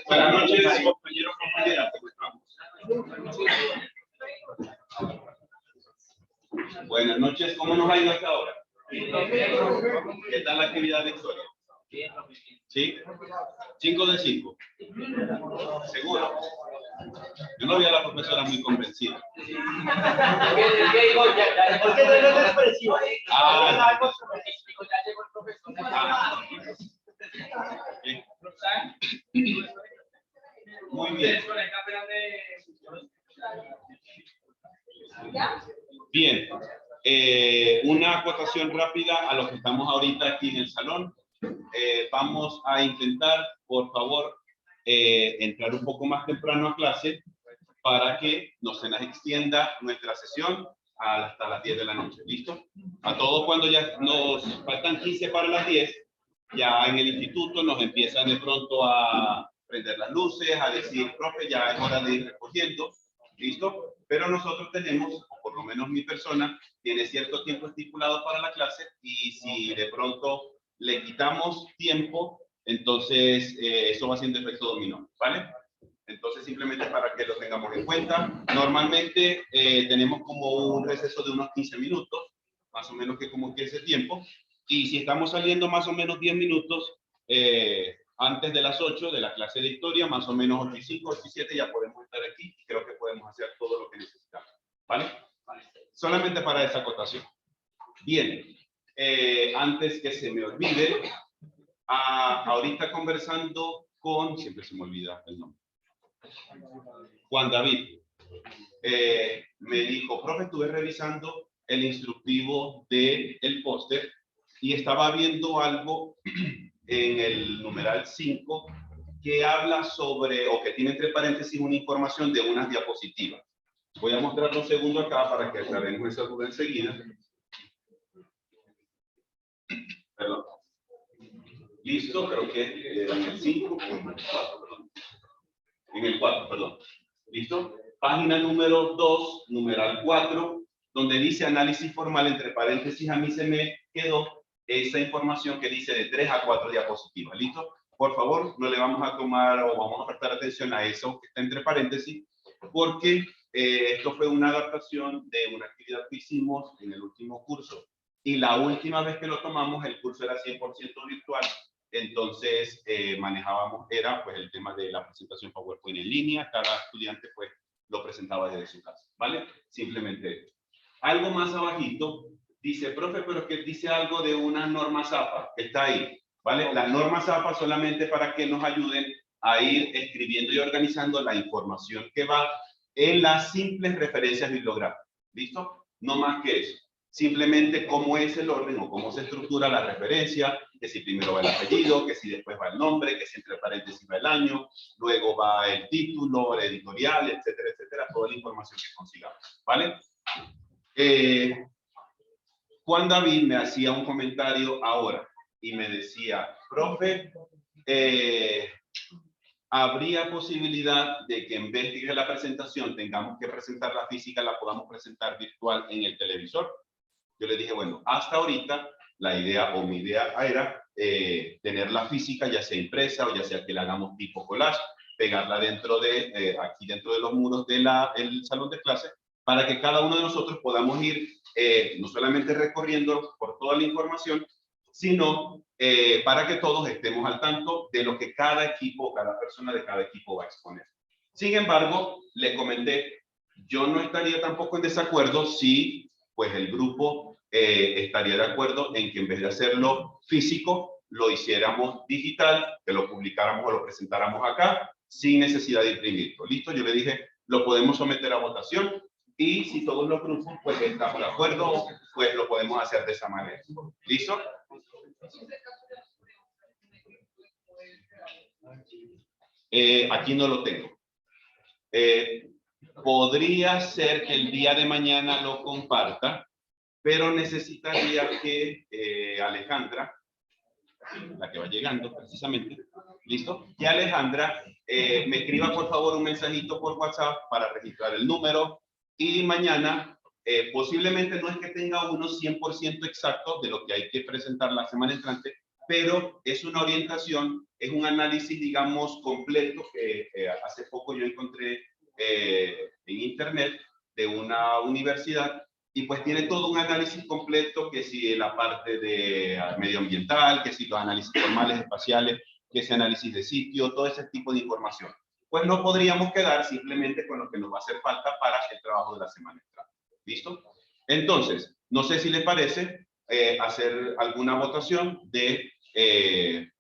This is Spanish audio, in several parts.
Buenas noches, compañeros, compañeras. Buenas noches, ¿cómo nos ha ido hasta ahora? ¿Qué tal la actividad de historia? ¿Sí? 5 de 5. ¿Seguro? Yo no vi a la profesora muy convencida. ¿Por qué no es expresivo? Muy bien. Bien. Una acotación rápida a los que estamos ahorita aquí en el salón. Vamos a intentar, por favor, entrar un poco más temprano a clase para que no se nos extienda nuestra sesión hasta las 10 de la noche. ¿Listo? A todos, cuando ya nos faltan 15 para las 10, ya en el instituto nos empiezan de pronto a prender las luces, a decir, profe, ya es hora de ir recogiendo. ¿Listo? Pero nosotros tenemos, o por lo menos mi persona, tiene cierto tiempo estipulado para la clase, y si de pronto le quitamos tiempo, entonces eso va haciendo efecto dominó, ¿vale? Entonces, simplemente para que lo tengamos en cuenta, normalmente tenemos como un receso de unos 15 minutos, más o menos, que como que ese tiempo, y si estamos saliendo más o menos 10 minutos antes de las 8 de la clase de historia, más o menos 8 y 5, 8 y 7, ya podemos estar aquí y creo que podemos hacer todo lo que necesitamos, ¿vale? Solamente para esa acotación. Bien, antes que se me olvide, ahorita conversando con, siempre se me olvida el nombre, Juan David, me dijo, profe, estuve revisando el instructivo del póster y estaba viendo algo en el numeral 5 que habla sobre, o que tiene entre paréntesis una información de unas diapositivas. Voy a mostrarlo un segundo acá para que aclaremos esa duda enseguida. Perdón. Listo, creo que en el 5, en el 4, perdón. ¿Listo? Página número 2, numeral 4, donde dice análisis formal, entre paréntesis, a mí se me quedó esa información que dice de 3 a 4 diapositivas. ¿Listo? Por favor, no le vamos a tomar o vamos a prestar atención a eso que está entre paréntesis, porque esto fue una adaptación de una actividad que hicimos en el último curso. Y la última vez que lo tomamos, el curso era 100% virtual. Entonces, manejábamos, era pues el tema de la presentación PowerPoint en línea. Cada estudiante pues lo presentaba desde su casa, ¿vale? Simplemente eso. Algo más abajito, dice, profe, pero es que dice algo de una norma ZAPA, que está ahí, ¿vale? Las normas ZAPA solamente para que nos ayuden a ir escribiendo y organizando la información que va en las simples referencias bibliográficas, ¿listo? No más que eso. Simplemente cómo es el orden o cómo se estructura la referencia, que si primero va el apellido, que si después va el nombre, que si entre paréntesis va el año, luego va el título, el editorial, etcétera, etcétera, toda la información que consigamos, ¿vale? Juan David me hacía un comentario ahora y me decía, profe, ¿habría posibilidad de que en vez de la presentación tengamos que presentar la física, la podamos presentar virtual en el televisor? Yo le dije, bueno, hasta ahorita la idea o mi idea era tener la física ya sea impresa o ya sea que la hagamos tipo collage, pegarla dentro de, aquí dentro de los muros del salón de clase, para que cada uno de nosotros podamos ir no solamente recorriendo por toda la información, sino para que todos estemos al tanto de lo que cada equipo, cada persona de cada equipo va a exponer. Sin embargo, le comenté, yo no estaría tampoco en desacuerdo si pues el grupo estaría de acuerdo en que en vez de hacerlo físico, lo hiciéramos digital, que lo publicáramos o lo presentáramos acá, sin necesidad de imprimirlo. ¿Listo? Yo le dije, lo podemos someter a votación y si todos los grupos pues estamos de acuerdo, pues lo podemos hacer de esa manera. ¿Listo? Aquí no lo tengo. Podría ser que el día de mañana lo comparta, pero necesitaría que Alejandra, la que va llegando precisamente, ¿listo? Que Alejandra me escriba por favor un mensajito por WhatsApp para registrar el número y mañana posiblemente no es que tenga unos 100% exactos de lo que hay que presentar la semana entrante, pero es una orientación, es un análisis, digamos, completo que hace poco yo encontré en internet de una universidad y pues tiene todo un análisis completo, que si la parte de medioambiental, que si los análisis formales espaciales, que si análisis de sitio, todo ese tipo de información. Pues no podríamos quedar simplemente con lo que nos va a hacer falta para el trabajo de la semana entrante. ¿Listo? Entonces, no sé si les parece hacer alguna votación de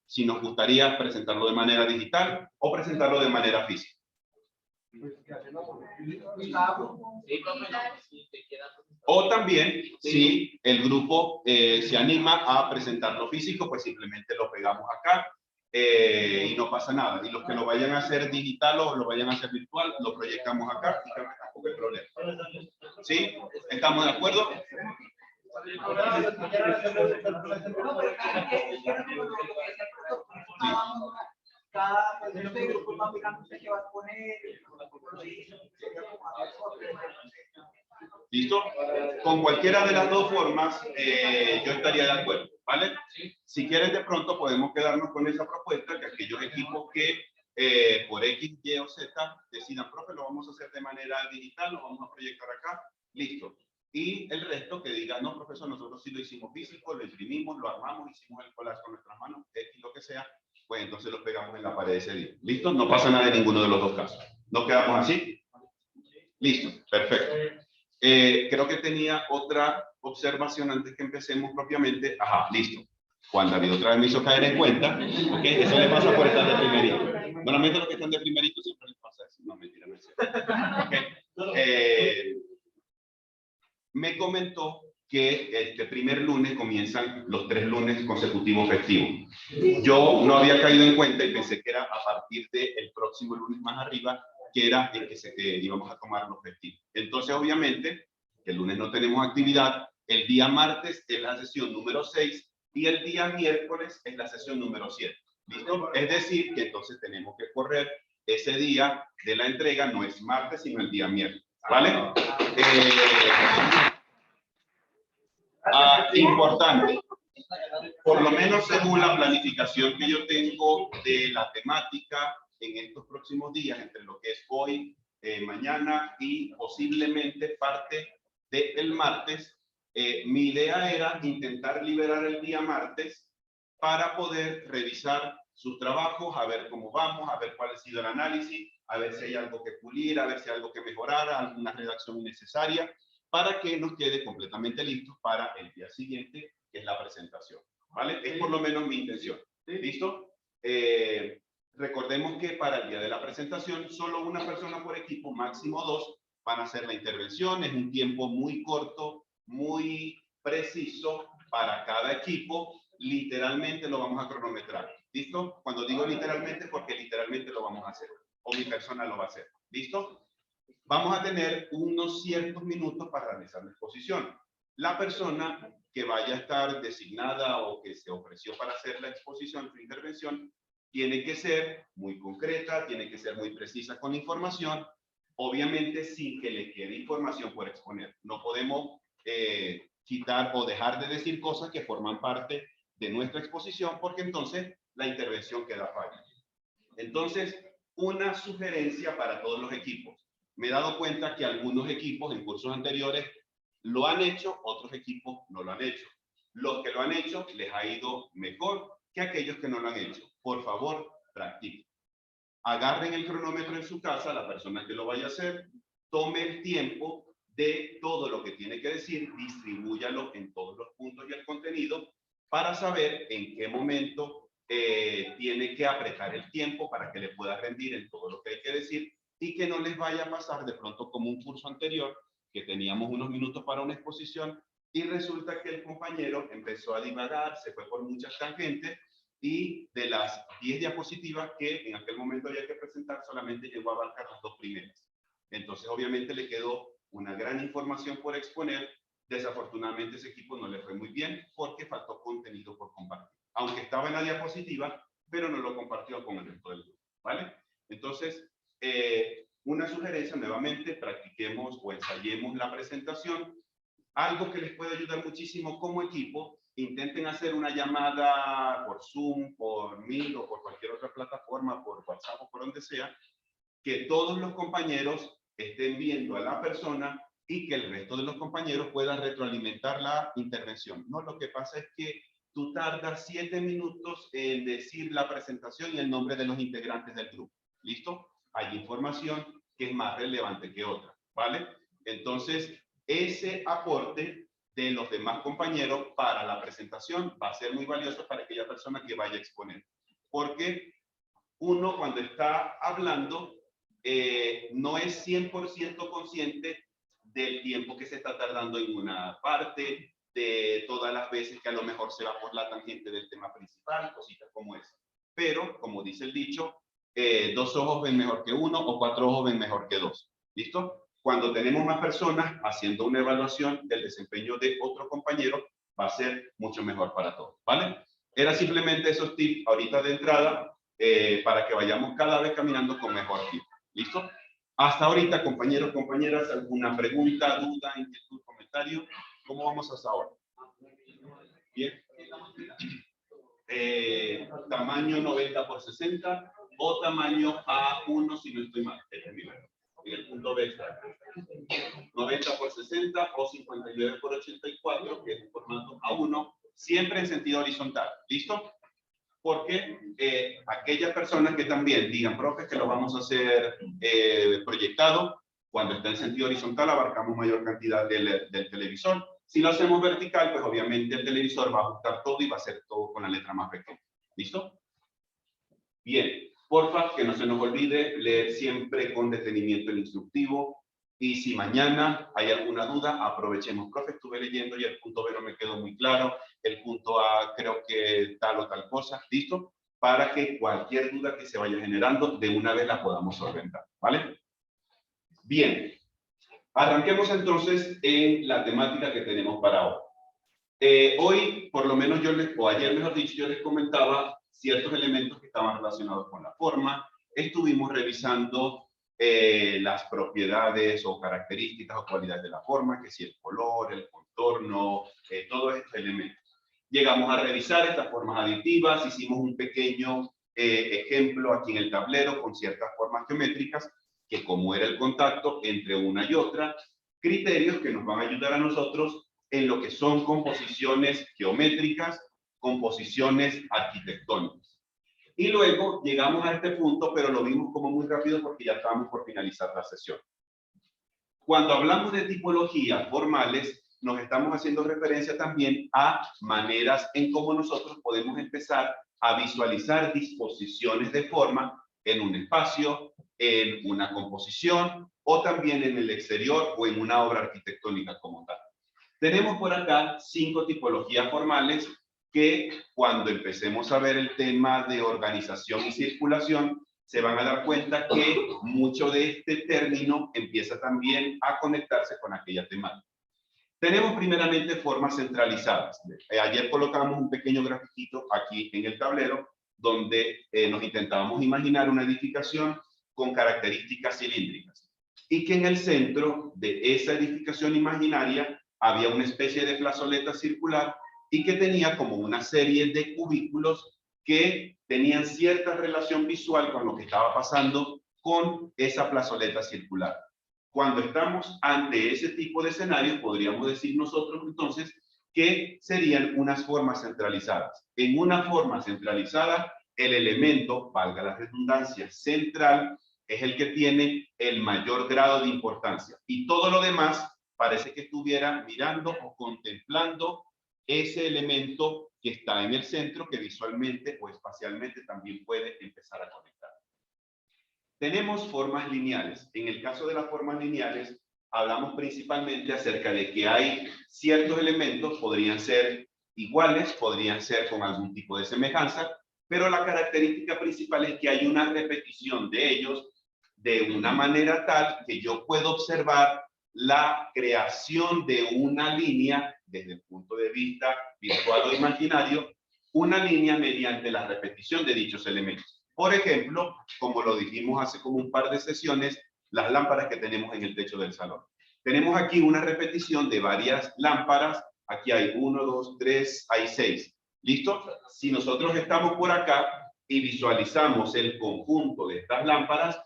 si nos gustaría presentarlo de manera digital o presentarlo de manera física. O también, si el grupo se anima a presentarlo físico, pues simplemente lo pegamos acá y no pasa nada. Y los que lo vayan a hacer digital o lo vayan a hacer virtual, lo proyectamos acá y tampoco hay problema. ¿Sí? ¿Estamos de acuerdo? Cada grupo va aplicándose que va a poner. ¿Listo? Con cualquiera de las dos formas, yo estaría de acuerdo, ¿vale? Si quieres, de pronto podemos quedarnos con esa propuesta, que aquellos equipos que por X, Y o Z decidan, profe, lo vamos a hacer de manera digital, lo vamos a proyectar acá, listo. Y el resto que diga, no, profesor, nosotros sí lo hicimos físico, lo imprimimos, lo armamos, hicimos el collage con nuestras manos, X, lo que sea, pues entonces lo pegamos en la pared ese día. ¿Listo? No pasa nada en ninguno de los dos casos. ¿Nos quedamos así? Listo, perfecto. Creo que tenía otra observación antes que empecemos propiamente. Ajá, listo. Juan David otra vez me hizo caer en cuenta. Ok, eso le pasa por estar de primerito. Normalmente los que están de primerito siempre les pasa eso. No, mentira, no es cierto. Okay. Me comentó que este primer lunes comienzan los 3 lunes consecutivos festivos. Yo no había caído en cuenta y pensé que era a partir del próximo lunes más arriba, que era el que íbamos a tomar los festivos. Entonces, obviamente, el lunes no tenemos actividad, el día martes es la sesión número 6 y el día miércoles es la sesión número 7. ¿Listo? Es decir, que entonces tenemos que correr ese día de la entrega, no es martes, sino el día miércoles. ¿Vale? Importante, por lo menos según la planificación que yo tengo de la temática en estos próximos días, entre lo que es hoy, mañana y posiblemente parte del martes, mi idea era intentar liberar el día martes para poder revisar sus trabajos, a ver cómo vamos, a ver cuál ha sido el análisis, a ver si hay algo que pulir, a ver si hay algo que mejorar, alguna redacción innecesaria, para que nos quede completamente listos para el día siguiente, que es la presentación. ¿Vale? Es por lo menos mi intención. ¿Listo? Recordemos que para el día de la presentación, solo una persona por equipo, máximo 2, van a hacer la intervención. Es un tiempo muy corto, muy preciso para cada equipo. Literalmente lo vamos a cronometrar. ¿Listo? Cuando digo literalmente, porque literalmente lo vamos a hacer. O mi persona lo va a hacer. ¿Listo? Vamos a tener unos ciertos minutos para realizar la exposición. La persona que vaya a estar designada o que se ofreció para hacer la exposición, su intervención, tiene que ser muy concreta, tiene que ser muy precisa con la información, obviamente sin que le quede información por exponer. No podemos quitar o dejar de decir cosas que forman parte de nuestra exposición, porque entonces la intervención queda falla. Entonces, una sugerencia para todos los equipos. Me he dado cuenta que algunos equipos en cursos anteriores lo han hecho, otros equipos no lo han hecho. Los que lo han hecho les ha ido mejor que aquellos que no lo han hecho. Por favor, practiquen. Agarren el cronómetro en su casa, la persona que lo vaya a hacer, tome el tiempo de todo lo que tiene que decir, distribúyalo en todos los puntos y el contenido para saber en qué momento tiene que apretar el tiempo para que le pueda rendir en todo lo que hay que decir y que no les vaya a pasar de pronto como un curso anterior que teníamos unos minutos para una exposición y resulta que el compañero empezó a divagar, se fue por muchas tangentes y de las 10 diapositivas que en aquel momento había que presentar solamente llegó a abarcar las 2 primeras. Entonces obviamente le quedó una gran información por exponer. Desafortunadamente ese equipo no le fue muy bien porque faltó contenido por compartir. Aunque estaba en la diapositiva, pero no lo compartió con el resto del grupo, ¿vale? Entonces, una sugerencia nuevamente, practiquemos o ensayemos la presentación. Algo que les puede ayudar muchísimo como equipo, intenten hacer una llamada por Zoom, por Meet o por cualquier otra plataforma, por WhatsApp o por donde sea, que todos los compañeros estén viendo a la persona y que el resto de los compañeros puedan retroalimentar la intervención. No, lo que pasa es que tú tardas 7 minutos en decir la presentación y el nombre de los integrantes del grupo. ¿Listo? Hay información que es más relevante que otra, ¿vale? Entonces, ese aporte de los demás compañeros para la presentación va a ser muy valioso para aquella persona que vaya a exponer. Porque uno cuando está hablando no es 100% consciente del tiempo que se está tardando en una parte, de todas las veces que a lo mejor se va por la tangente del tema principal, cositas como esa. Pero, como dice el dicho, 2 ojos ven mejor que 1 o 4 ojos ven mejor que 2. ¿Listo? Cuando tenemos más personas haciendo una evaluación del desempeño de otro compañero, va a ser mucho mejor para todos, ¿vale? Era simplemente esos tips ahorita de entrada para que vayamos cada vez caminando con mejor tiempo. ¿Listo? Hasta ahorita, compañeros, compañeras, ¿alguna pregunta, duda, inquietud, comentario? ¿Cómo vamos hasta ahora? Bien. Tamaño 90 por 60 o tamaño A1 si no estoy mal. Este es mi número. En el punto B está 90 por 60 o 59 por 84, que es el formato A1, siempre en sentido horizontal. ¿Listo? Porque aquellas personas que también digan, profe, que lo vamos a hacer proyectado, cuando está en sentido horizontal abarcamos mayor cantidad del televisor. Si lo hacemos vertical, pues obviamente el televisor va a ajustar todo y va a hacer todo con la letra más pequeña. ¿Listo? Bien, porfa, que no se nos olvide leer siempre con detenimiento el instructivo. Y si mañana hay alguna duda, aprovechemos. Profe, estuve leyendo y el punto B no me quedó muy claro. El punto A creo que tal o tal cosa. ¿Listo? Para que cualquier duda que se vaya generando, de una vez la podamos solventar. ¿Vale? Bien. Arranquemos entonces en la temática que tenemos para hoy. Hoy, por lo menos o ayer mejor dicho, yo les comentaba ciertos elementos que estaban relacionados con la forma. Estuvimos revisando las propiedades o características o cualidades de la forma, que si el color, el contorno, todos estos elementos. Llegamos a revisar estas formas aditivas, hicimos un pequeño ejemplo aquí en el tablero con ciertas formas geométricas, que como era el contacto entre una y otra, criterios que nos van a ayudar a nosotros en lo que son composiciones geométricas, composiciones arquitectónicas. Y luego llegamos a este punto, pero lo vimos como muy rápido porque ya estábamos por finalizar la sesión. Cuando hablamos de tipologías formales, nos estamos haciendo referencia también a maneras en cómo nosotros podemos empezar a visualizar disposiciones de forma en un espacio, en una composición o también en el exterior o en una obra arquitectónica como tal. Tenemos por acá 5 tipologías formales que cuando empecemos a ver el tema de organización y circulación, se van a dar cuenta que mucho de este término empieza también a conectarse con aquella temática. Tenemos primeramente formas centralizadas. Ayer colocamos un pequeño grafiquito aquí en el tablero donde nos intentábamos imaginar una edificación con características cilíndricas y que en el centro de esa edificación imaginaria había una especie de plazoleta circular y que tenía como una serie de cubículos que tenían cierta relación visual con lo que estaba pasando con esa plazoleta circular. Cuando estamos ante ese tipo de escenarios, podríamos decir nosotros entonces que serían unas formas centralizadas. En una forma centralizada, el elemento, valga la redundancia, central, es el que tiene el mayor grado de importancia. Y todo lo demás parece que estuviera mirando o contemplando ese elemento que está en el centro, que visualmente o espacialmente también puede empezar a conectar. Tenemos formas lineales. En el caso de las formas lineales, hablamos principalmente acerca de que hay ciertos elementos, podrían ser iguales, podrían ser con algún tipo de semejanza, pero la característica principal es que hay una repetición de ellos de una manera tal que yo puedo observar la creación de una línea desde el punto de vista visual o imaginario, una línea mediante la repetición de dichos elementos. Por ejemplo, como lo dijimos hace como un par de sesiones, las lámparas que tenemos en el techo del salón. Tenemos aquí una repetición de varias lámparas. Aquí hay 1, 2, 3, hay 6. ¿Listo? Si nosotros estamos por acá y visualizamos el conjunto de estas lámparas,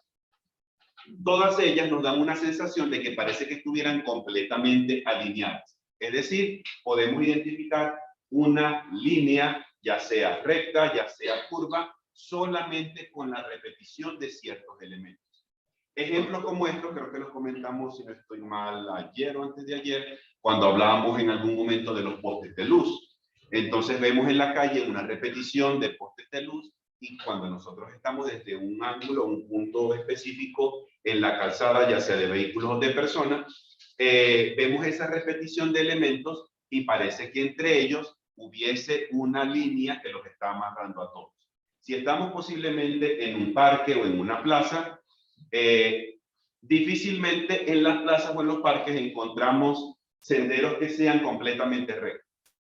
todas ellas nos dan una sensación de que parece que estuvieran completamente alineadas. Es decir, podemos identificar una línea, ya sea recta, ya sea curva, solamente con la repetición de ciertos elementos. Ejemplos como estos, creo que los comentamos, si no estoy mal, ayer o antes de ayer, cuando hablábamos en algún momento de los postes de luz. Entonces vemos en la calle una repetición de postes de luz y cuando nosotros estamos desde un ángulo, un punto específico en la calzada, ya sea de vehículos o de personas, vemos esa repetición de elementos y parece que entre ellos hubiese una línea que los está amarrando a todos. Si estamos posiblemente en un parque o en una plaza, difícilmente en las plazas o en los parques encontramos senderos que sean completamente rectos.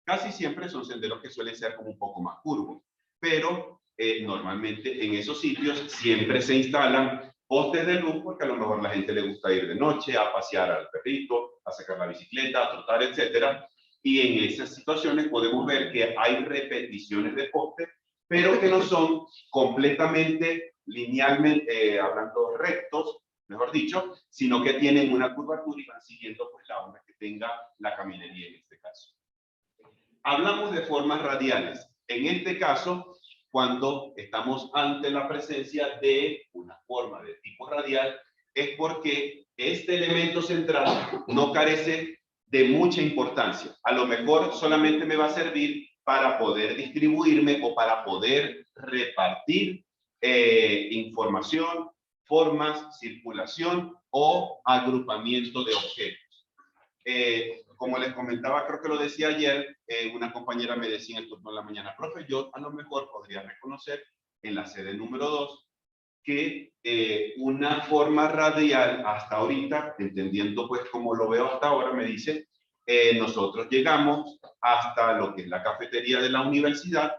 Casi siempre son senderos que suelen ser como un poco más curvos, pero normalmente en esos sitios siempre se instalan postes de luz porque a lo mejor a la gente le gusta ir de noche a pasear al perrito, a sacar la bicicleta, a trotar, etcétera. Y en esas situaciones podemos ver que hay repeticiones de postes, pero que no son completamente linealmente, hablando rectos, mejor dicho, sino que tienen una curvatura y van siguiendo pues la onda que tenga la caminería en este caso. Hablamos de formas radiales. En este caso, cuando estamos ante la presencia de una forma de tipo radial, es porque este elemento central no carece de mucha importancia. A lo mejor solamente me va a servir para poder distribuirme o para poder repartir información, formas, circulación o agrupamiento de objetos. Como les comentaba, creo que lo decía ayer, una compañera me decía en el turno de la mañana, profe, yo a lo mejor podría reconocer en la sede número 2 que una forma radial hasta ahorita, entendiendo pues como lo veo hasta ahora, me dice, nosotros llegamos hasta lo que es la cafetería de la universidad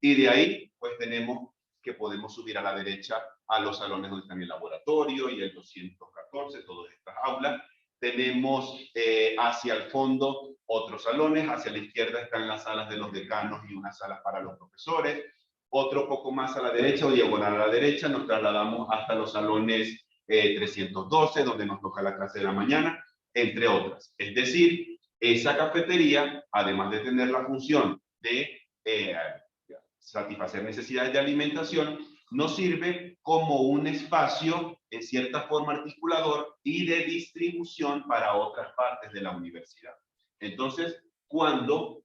y de ahí pues tenemos que podemos subir a la derecha a los salones donde están el laboratorio y el 214, todas estas aulas. Tenemos hacia el fondo otros salones, hacia la izquierda están las salas de los decanos y unas salas para los profesores. Otro poco más a la derecha o diagonal a la derecha nos trasladamos hasta los salones 312, donde nos toca la clase de la mañana, entre otras. Es decir, esa cafetería, además de tener la función de satisfacer necesidades de alimentación, nos sirve como un espacio en cierta forma articulador y de distribución para otras partes de la universidad. Entonces, cuando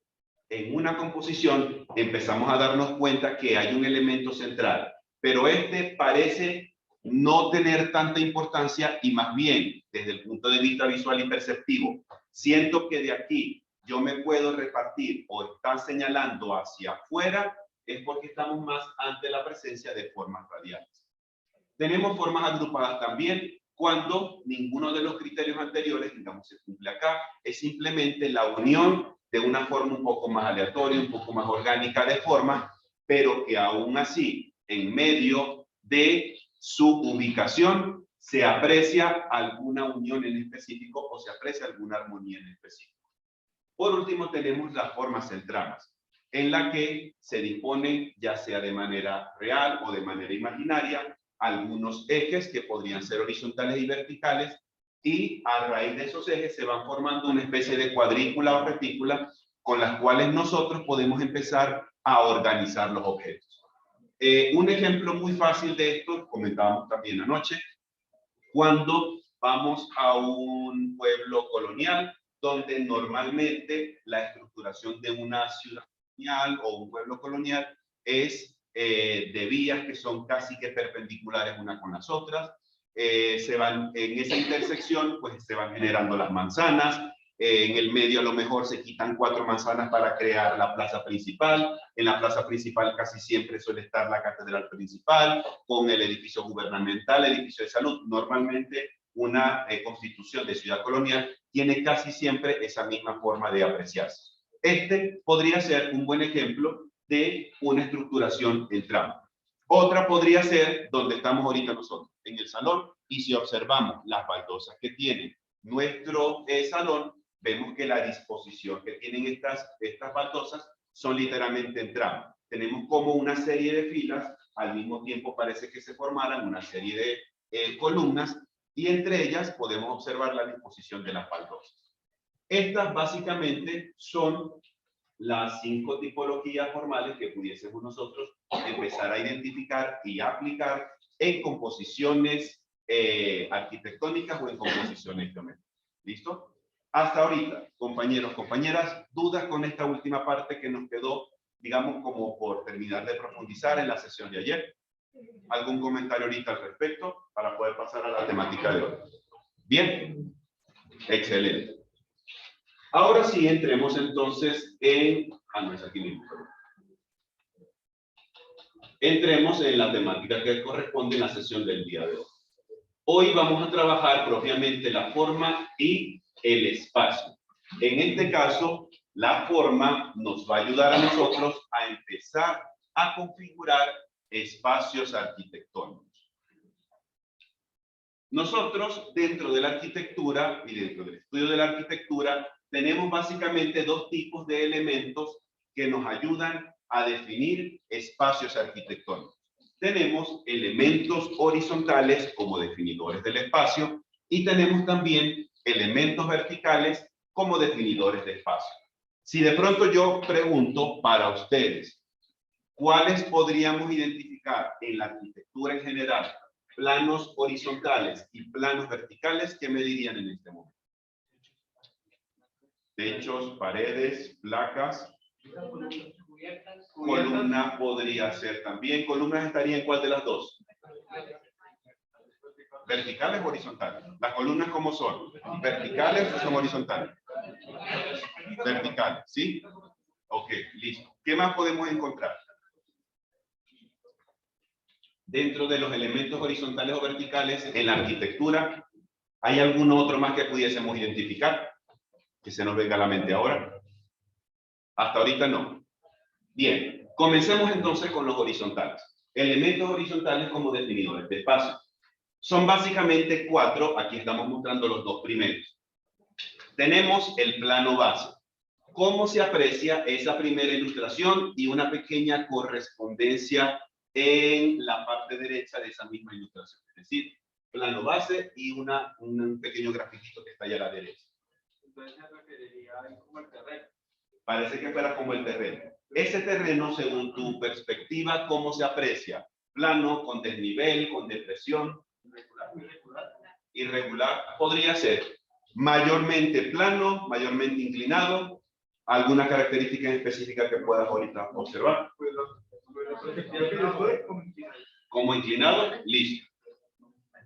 en una composición empezamos a darnos cuenta que hay un elemento central, pero este parece no tener tanta importancia y más bien desde el punto de vista visual y perceptivo, siento que de aquí yo me puedo repartir o están señalando hacia afuera, es porque estamos más ante la presencia de formas radiales. Tenemos formas agrupadas también cuando ninguno de los criterios anteriores, digamos, se cumple acá, es simplemente la unión de una forma un poco más aleatoria, un poco más orgánica de forma, pero que aún así, en medio de su ubicación, se aprecia alguna unión en específico o se aprecia alguna armonía en específico. Por último, tenemos las formas centradas. en la que se disponen, ya sea de manera real o de manera imaginaria, algunos ejes que podrían ser horizontales y verticales, y a raíz de esos ejes se van formando una especie de cuadrícula o retícula con las cuales nosotros podemos empezar a organizar los objetos. Un ejemplo muy fácil de esto, comentábamos también anoche, cuando vamos a un pueblo colonial, donde normalmente la estructuración de una ciudad colonial o un pueblo colonial es de vías que son casi que perpendiculares unas con las otras. Se van, en esa intersección, pues se van generando las manzanas. En el medio a lo mejor se quitan 4 manzanas para crear la plaza principal. En la plaza principal casi siempre suele estar la catedral principal, con el edificio gubernamental, el edificio de salud. Normalmente una constitución de ciudad colonial tiene casi siempre esa misma forma de apreciarse. Este podría ser un buen ejemplo de una estructuración en tramo. Otra podría ser donde estamos ahorita nosotros, en el salón, y si observamos las baldosas que tiene nuestro salón, vemos que la disposición que tienen estas baldosas son literalmente en tramo. Tenemos como una serie de filas, al mismo tiempo parece que se formaran una serie de columnas, y entre ellas podemos observar la disposición de las baldosas. Estas básicamente son las 5 tipologías formales que pudiésemos nosotros empezar a identificar y aplicar en composiciones arquitectónicas o en composiciones geométricas. ¿Listo? Hasta ahorita, compañeros, compañeras, dudas con esta última parte que nos quedó, digamos, como por terminar de profundizar en la sesión de ayer. ¿Algún comentario ahorita al respecto para poder pasar a la temática de hoy? Bien, excelente. Ahora sí, entremos entonces en... no es aquí mismo, perdón. Entremos en la temática que corresponde en la sesión del día de hoy. Hoy vamos a trabajar propiamente la forma y el espacio. En este caso, la forma nos va a ayudar a nosotros a empezar a configurar espacios arquitectónicos. Nosotros, dentro de la arquitectura y dentro del estudio de la arquitectura, tenemos básicamente 2 tipos de elementos que nos ayudan a definir espacios arquitectónicos. Tenemos elementos horizontales como definidores del espacio y tenemos también elementos verticales como definidores de espacio. Si de pronto yo pregunto para ustedes, ¿cuáles podríamos identificar en la arquitectura en general? Planos horizontales y planos verticales, ¿qué me dirían en este momento? Techos, paredes, placas. Columna podría ser también. ¿Columnas estaría en cuál de las dos? ¿Verticales o horizontales? ¿Las columnas cómo son? ¿Verticales o son horizontales? Verticales, ¿sí? Ok, listo. ¿Qué más podemos encontrar? Dentro de los elementos horizontales o verticales en la arquitectura, ¿hay alguno otro más que pudiésemos identificar? Que se nos venga a la mente ahora. Hasta ahorita no. Bien, comencemos entonces con los horizontales. Elementos horizontales como definidores de espacio. Son básicamente 4, aquí estamos mostrando los 2 primeros. Tenemos el plano base. ¿Cómo se aprecia esa primera ilustración y una pequeña correspondencia en la parte derecha de esa misma ilustración? Es decir, plano base y un pequeño grafiquito que está allá a la derecha. Entonces se referiría como el terreno. Parece que fuera como el terreno. Ese terreno, según tu perspectiva, ¿cómo se aprecia? Plano, con desnivel, con depresión. Irregular. Podría ser mayormente plano, mayormente inclinado. ¿Alguna característica específica que puedas ahorita observar? Como inclinado, listo.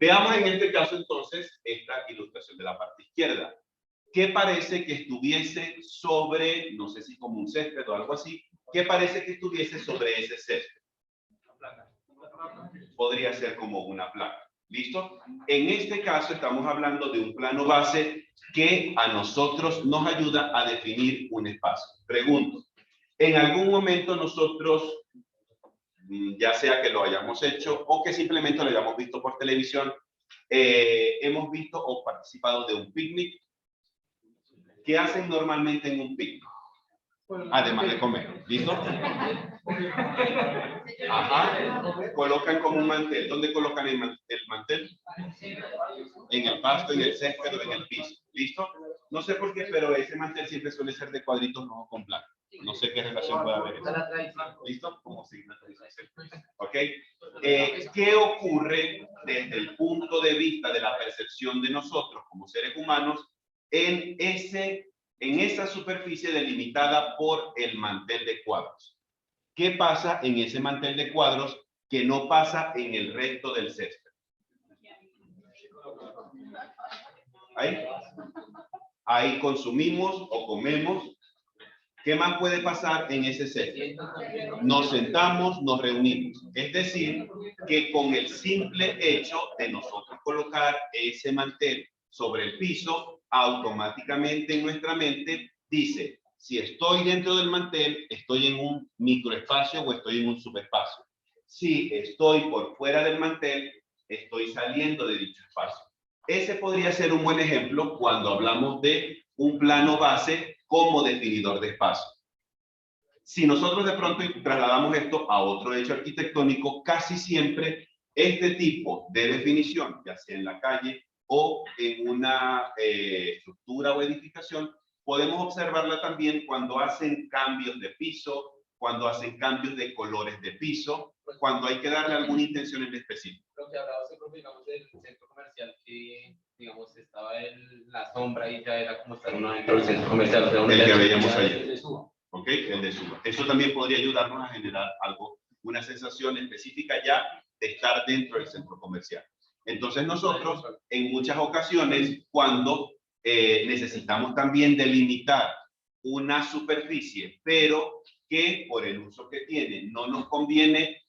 Veamos en este caso entonces esta ilustración de la parte izquierda. ¿Qué parece que estuviese sobre, no sé si como un césped o algo así, qué parece que estuviese sobre ese césped? Podría ser como una placa. ¿Listo? En este caso estamos hablando de un plano base que a nosotros nos ayuda a definir un espacio. Pregunto, ¿en algún momento nosotros, ya sea que lo hayamos hecho o que simplemente lo hayamos visto por televisión, hemos visto o participado de un picnic? ¿Qué hacen normalmente en un picnic? Además de comer. ¿Listo? Ajá. Colocan como un mantel. ¿Dónde colocan el mantel? En el pasto, en el césped o en el piso. ¿Listo? No sé por qué, pero ese mantel siempre suele ser de cuadritos rojos con blanco. No sé qué relación puede haber. ¿Listo? Como si la tradición. ¿Ok? ¿Qué ocurre desde el punto de vista de la percepción de nosotros como seres humanos en esa superficie delimitada por el mantel de cuadros? ¿Qué pasa en ese mantel de cuadros que no pasa en el resto del césped? Ahí consumimos o comemos. ¿Qué más puede pasar en ese césped? Nos sentamos, nos reunimos. Es decir, que con el simple hecho de nosotros colocar ese mantel sobre el piso, automáticamente en nuestra mente dice, si estoy dentro del mantel, estoy en un microespacio o estoy en un subespacio. Si estoy por fuera del mantel, estoy saliendo de dicho espacio. Ese podría ser un buen ejemplo cuando hablamos de un plano base como definidor de espacio. Si nosotros de pronto trasladamos esto a otro hecho arquitectónico, casi siempre este tipo de definición, ya sea en la calle o en una estructura o edificación, podemos observarla también cuando hacen cambios de piso, cuando hacen cambios de colores de piso, cuando hay que darle alguna intención en específico. Lo que hablaba siempre, digamos, del centro comercial, que, digamos, estaba la sombra y ya era como estar uno dentro del centro comercial. El que veíamos ayer. ¿Ok? El de suba. Eso también podría ayudarnos a generar algo, una sensación específica ya de estar dentro del centro comercial. Entonces nosotros, en muchas ocasiones, cuando necesitamos también delimitar una superficie, pero que por el uso que tiene no nos conviene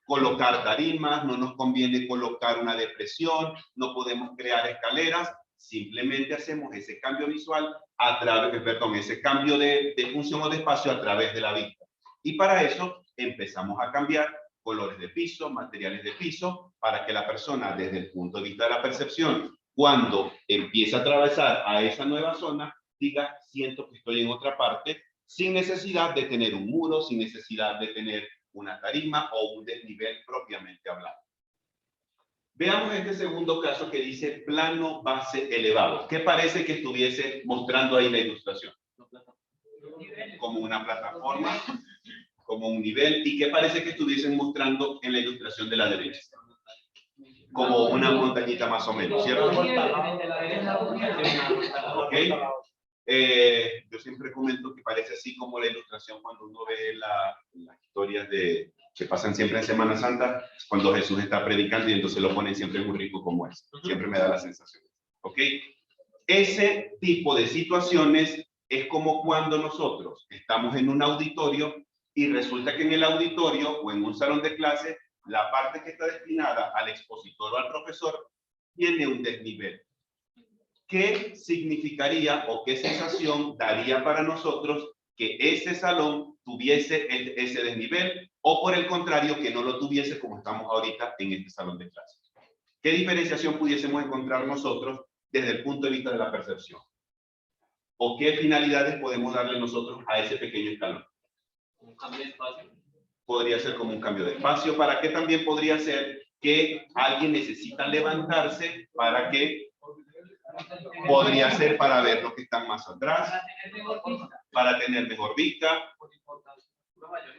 colocar tarimas, no nos conviene colocar una depresión, no podemos crear escaleras, simplemente hacemos ese cambio visual a través, ese cambio de función o de espacio a través de la vista. Y para eso empezamos a cambiar colores de piso, materiales de piso, para que la persona desde el punto de vista de la percepción, cuando empieza a atravesar a esa nueva zona, diga, siento que estoy en otra parte, sin necesidad de tener un muro, sin necesidad de tener una tarima o un desnivel propiamente hablado. Veamos este segundo caso que dice plano base elevado. ¿Qué parece que estuviese mostrando ahí la ilustración? Como una plataforma, como un nivel. ¿Y qué parece que estuviesen mostrando en la ilustración de la derecha? Como una montañita más o menos, ¿cierto? ¿Ok? Yo siempre comento que parece así como la ilustración cuando uno ve las historias que pasan siempre en Semana Santa, cuando Jesús está predicando y entonces lo ponen siempre muy rico como es. Siempre me da la sensación. ¿Ok? Ese tipo de situaciones es como cuando nosotros estamos en un auditorio y resulta que en el auditorio o en un salón de clase, la parte que está destinada al expositor o al profesor tiene un desnivel. ¿Qué significaría o qué sensación daría para nosotros que ese salón tuviese ese desnivel o por el contrario que no lo tuviese como estamos ahorita en este salón de clases? ¿Qué diferenciación pudiésemos encontrar nosotros desde el punto de vista de la percepción? ¿O qué finalidades podemos darle nosotros a ese pequeño escalón? Un cambio de espacio. Podría ser como un cambio de espacio. ¿Para qué también podría ser que alguien necesita levantarse para que podría ser para ver los que están más atrás, para tener mejor vista,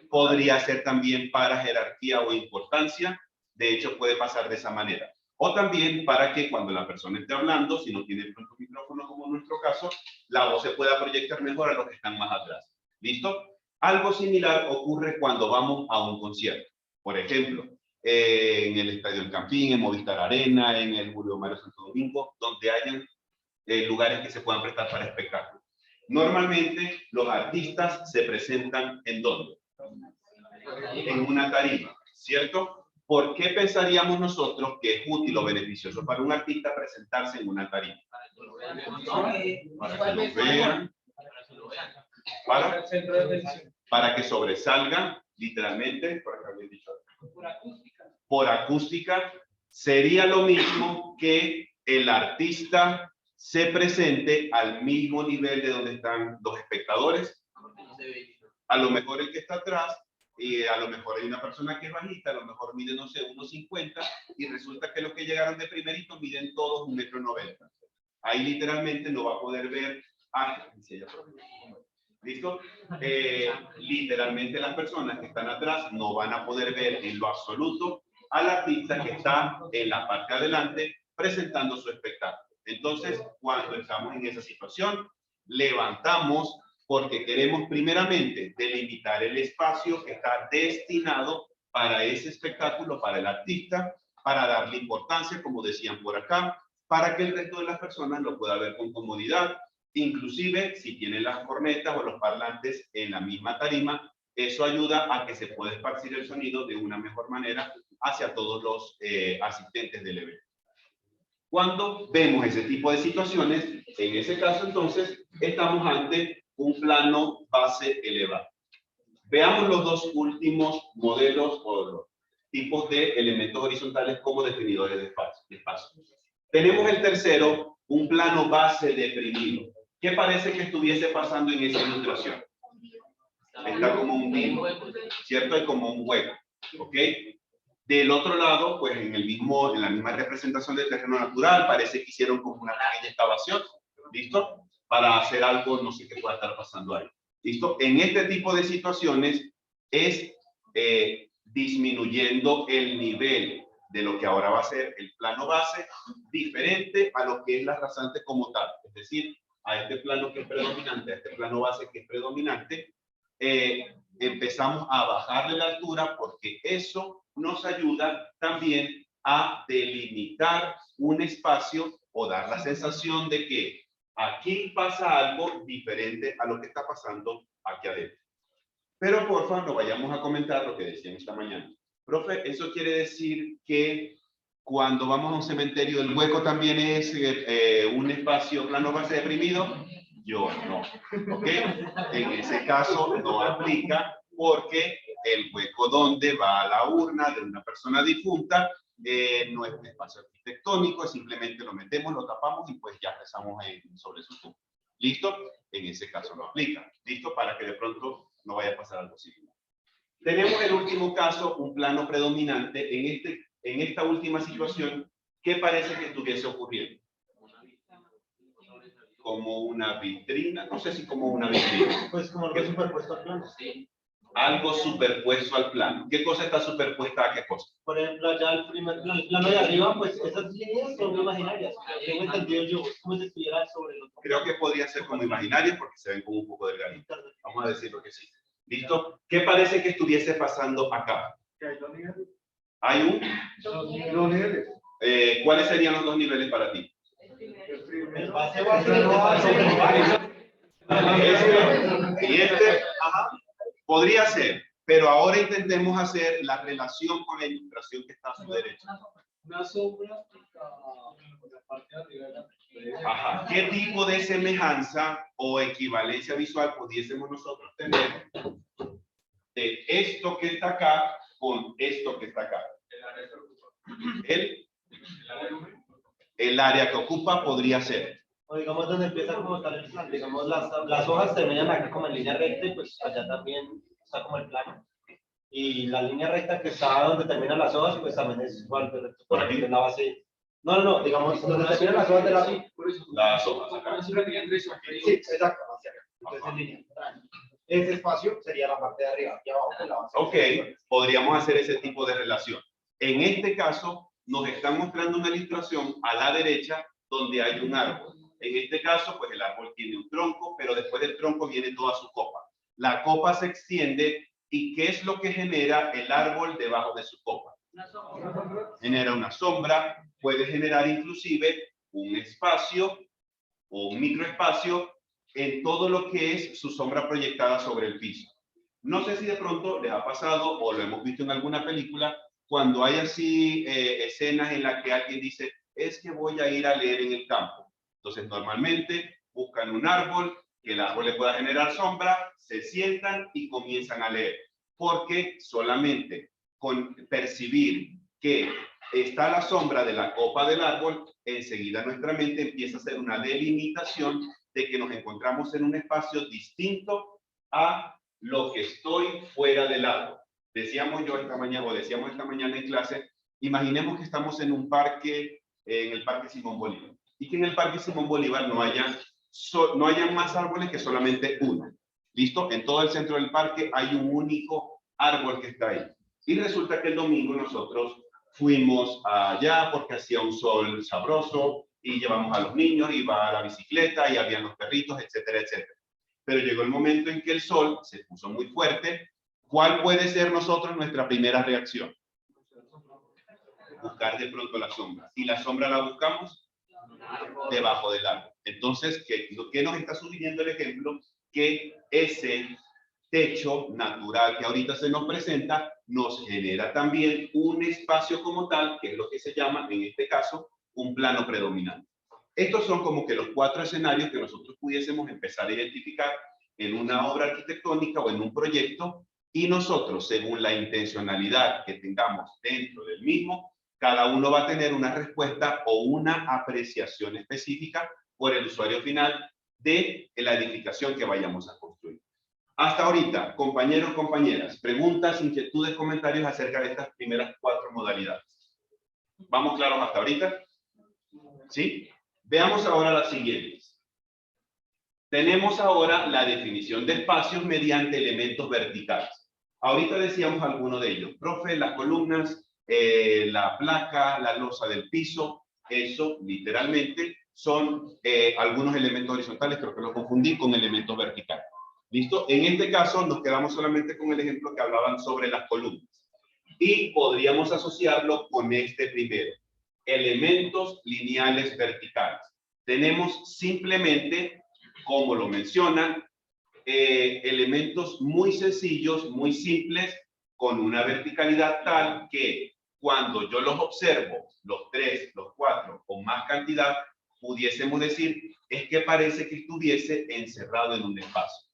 podría ser también para jerarquía o importancia, de hecho puede pasar de esa manera. O también para que cuando la persona esté hablando, si no tiene pronto micrófono como en nuestro caso, la voz se pueda proyectar mejor a los que están más atrás. ¿Listo? Algo similar ocurre cuando vamos a un concierto. Por ejemplo, en el Estadio El Campín, en Movistar Arena, en el Julio Mario Santo Domingo, donde hayan lugares que se puedan prestar para espectáculos. Normalmente los artistas se presentan ¿en dónde? En una tarima, ¿cierto? ¿Por qué pensaríamos nosotros que es útil o beneficioso para un artista presentarse en una tarima? Para que lo vean, para que sobresalgan, literalmente, por acústica, sería lo mismo que el artista se presente al mismo nivel de donde están los espectadores. no se ve. A lo mejor el que está atrás, a lo mejor hay una persona que es bajita, a lo mejor mide, no sé, 1,50, y resulta que los que llegaron de primerito miden todos 1,90 m. Ahí literalmente no va a poder ver. ¿Listo? Literalmente las personas que están atrás no van a poder ver en lo absoluto al artista que está en la parte de adelante presentando su espectáculo. Entonces, cuando estamos en esa situación, levantamos porque queremos primeramente delimitar el espacio que está destinado para ese espectáculo, para el artista, para darle importancia, como decían por acá, para que el resto de las personas lo pueda ver con comodidad. Inclusive, si tienen las cornetas o los parlantes en la misma tarima, eso ayuda a que se pueda esparcir el sonido de una mejor manera hacia todos los asistentes del evento. Cuando vemos ese tipo de situaciones, en ese caso entonces, estamos ante un plano base elevado. Veamos los dos últimos modelos o tipos de elementos horizontales como definidores de espacio. Tenemos el tercero, un plano base deprimido. ¿Qué parece que estuviese pasando en esa ilustración? Está como un hueco, ¿cierto? Hay como un hueco, ¿ok? Del otro lado, pues en la misma representación del terreno natural, parece que hicieron como una pequeña excavación, ¿listo? Para hacer algo, no sé qué pueda estar pasando ahí, ¿listo? En este tipo de situaciones es disminuyendo el nivel de lo que ahora va a ser el plano base, diferente a lo que es la rasante como tal, es decir, a este plano que es predominante, a este plano base que es predominante, empezamos a bajarle la altura porque eso nos ayuda también a delimitar un espacio o dar la sensación de que aquí pasa algo diferente a lo que está pasando aquí adentro. Pero porfa, no vayamos a comentar lo que decían esta mañana. Profe, ¿eso quiere decir que cuando vamos a un cementerio el hueco también es un espacio plano base deprimido? Yo no, ¿ok? En ese caso no aplica porque el hueco donde va la urna de una persona difunta no es un espacio arquitectónico, simplemente lo metemos, lo tapamos y pues ya rezamos sobre su tumba. ¿Listo? En ese caso no aplica. ¿Listo? Para que de pronto no vaya a pasar algo similar. Tenemos el último caso, un plano predominante. En esta última situación, ¿qué parece que estuviese ocurriendo? Como una vitrina, no sé si como una vitrina. Pues como algo superpuesto al plano. Sí. Algo superpuesto al plano. ¿Qué cosa está superpuesta a qué cosa? Por ejemplo, allá el plano de arriba, pues esas líneas son imaginarias. Tengo entendido yo, es como si estuviera sobre el otro. Creo que podría ser como imaginarias porque se ven como un poco delgaditas. Vamos a decirlo que sí. ¿Listo? ¿Qué parece que estuviese pasando acá? Hay dos niveles. ¿Hay un? Dos niveles. ¿Cuáles serían los dos niveles para ti? El base Y este, ajá, podría ser, pero ahora intentemos hacer la relación con la ilustración que está a su derecha. Una sombra por la parte de arriba de la. Ajá. ¿Qué tipo de semejanza o equivalencia visual pudiésemos nosotros tener de esto que está acá con esto que está acá? El área que ocupa podría ser. O digamos donde empieza como tal el plan, digamos las hojas terminan acá como en línea recta y pues allá también está como el plano. Y la línea recta que está donde terminan las hojas pues también es igual, pero por aquí es la base. No, digamos donde terminan las hojas de Las hojas acá. Sí, exacto, hacia acá. Entonces en línea. Ese espacio sería la parte de arriba y abajo con la base. Ok, podríamos hacer ese tipo de relación. En este caso, nos están mostrando una ilustración a la derecha donde hay un árbol. En este caso, pues el árbol tiene un tronco, pero después del tronco viene toda su copa. La copa se extiende y ¿qué es lo que genera el árbol debajo de su copa? Genera una sombra, puede generar inclusive un espacio o un microespacio en todo lo que es su sombra proyectada sobre el piso. No sé si de pronto les ha pasado o lo hemos visto en alguna película, cuando hay así escenas en las que alguien dice, es que voy a ir a leer en el campo. Entonces normalmente buscan un árbol, que el árbol le pueda generar sombra, se sientan y comienzan a leer. Porque solamente con percibir que está la sombra de la copa del árbol, enseguida nuestra mente empieza a hacer una delimitación de que nos encontramos en un espacio distinto a lo que estoy fuera del árbol. Decíamos esta mañana en clase, imaginemos que estamos en un parque, en el Parque Simón Bolívar, y que en el Parque Simón Bolívar no haya más árboles que solamente uno. ¿Listo? En todo el centro del parque hay un único árbol que está ahí. Y resulta que el domingo nosotros fuimos allá porque hacía un sol sabroso y llevamos a los niños, iba a la bicicleta y habían los perritos, etcétera, etcétera. Pero llegó el momento en que el sol se puso muy fuerte. ¿Cuál puede ser nuestra primera reacción? Buscar de pronto la sombra. ¿Y la sombra la buscamos? Debajo del árbol. Entonces, ¿qué nos está sugiriendo el ejemplo? Que ese techo natural que ahorita se nos presenta nos genera también un espacio como tal, que es lo que se llama, en este caso, un plano predominante. Estos son como que los 4 escenarios que nosotros pudiésemos empezar a identificar en una obra arquitectónica o en un proyecto, y nosotros, según la intencionalidad que tengamos dentro del mismo, cada uno va a tener una respuesta o una apreciación específica por el usuario final de la edificación que vayamos a construir. Hasta ahorita, compañeros, compañeras, preguntas, inquietudes, comentarios acerca de estas primeras 4 modalidades. ¿Vamos claros hasta ahorita? ¿Sí? Veamos ahora las siguientes. Tenemos ahora la definición de espacios mediante elementos verticales. Ahorita decíamos alguno de ellos. Profe, las columnas, la placa, la losa del piso, eso literalmente son algunos elementos horizontales, creo que lo confundí con elementos verticales. ¿Listo? En este caso nos quedamos solamente con el ejemplo que hablaban sobre las columnas. Y podríamos asociarlo con este primero. Elementos lineales verticales. Tenemos simplemente, como lo mencionan, elementos muy sencillos, muy simples, con una verticalidad tal que cuando yo los observo, los 3, los 4 o más cantidad, pudiésemos decir, es que parece que estuviese encerrado en un espacio.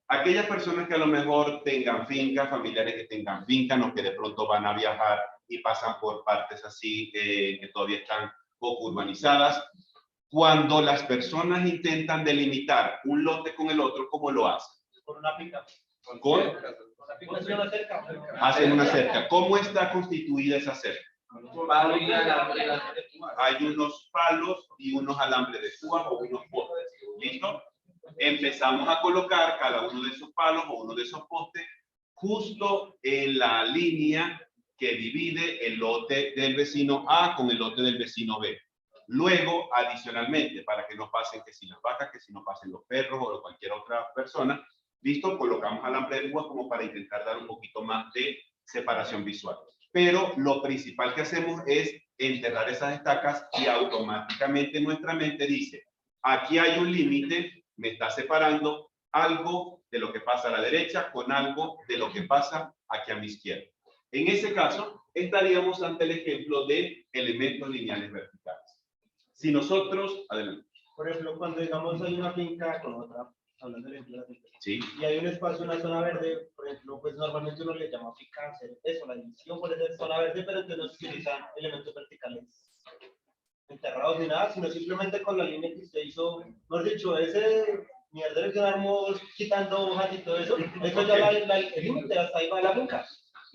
Aquellas personas que a lo mejor tengan finca, familiares que tengan finca, no que de pronto van a viajar y pasan por partes así que todavía están poco urbanizadas, cuando las personas intentan delimitar un lote con el otro, ¿cómo lo hacen? Por una pica. Hacen una cerca. ¿Cómo está constituida esa cerca? Hay unos palos y unos alambres de púas o unos postes. ¿Listo? Empezamos a colocar cada uno de esos palos o uno de esos postes justo en la línea que divide el lote del vecino A con el lote del vecino B. Luego, adicionalmente, para que no pasen que si las vacas, que si no pasen los perros o cualquier otra persona, listo, colocamos alambre de púas como para intentar dar un poquito más de separación visual. Pero lo principal que hacemos es enterrar esas estacas y automáticamente nuestra mente dice, aquí hay un límite, me está separando algo de lo que pasa a la derecha con algo de lo que pasa aquí a mi izquierda. En ese caso, estaríamos ante el ejemplo de elementos lineales verticales. Si nosotros, adelante. Por ejemplo, cuando digamos hay una finca con otra, hablando de la finca, sí, y hay un espacio, una zona verde, por ejemplo, pues normalmente uno le llama finca, eso, la división puede ser zona verde, pero entonces no se utilizan elementos verticales enterrados ni nada, sino simplemente con la línea que usted hizo, mejor dicho, ese mierda que vamos quitando hojas y todo eso, eso ya el límite, hasta ahí va la finca.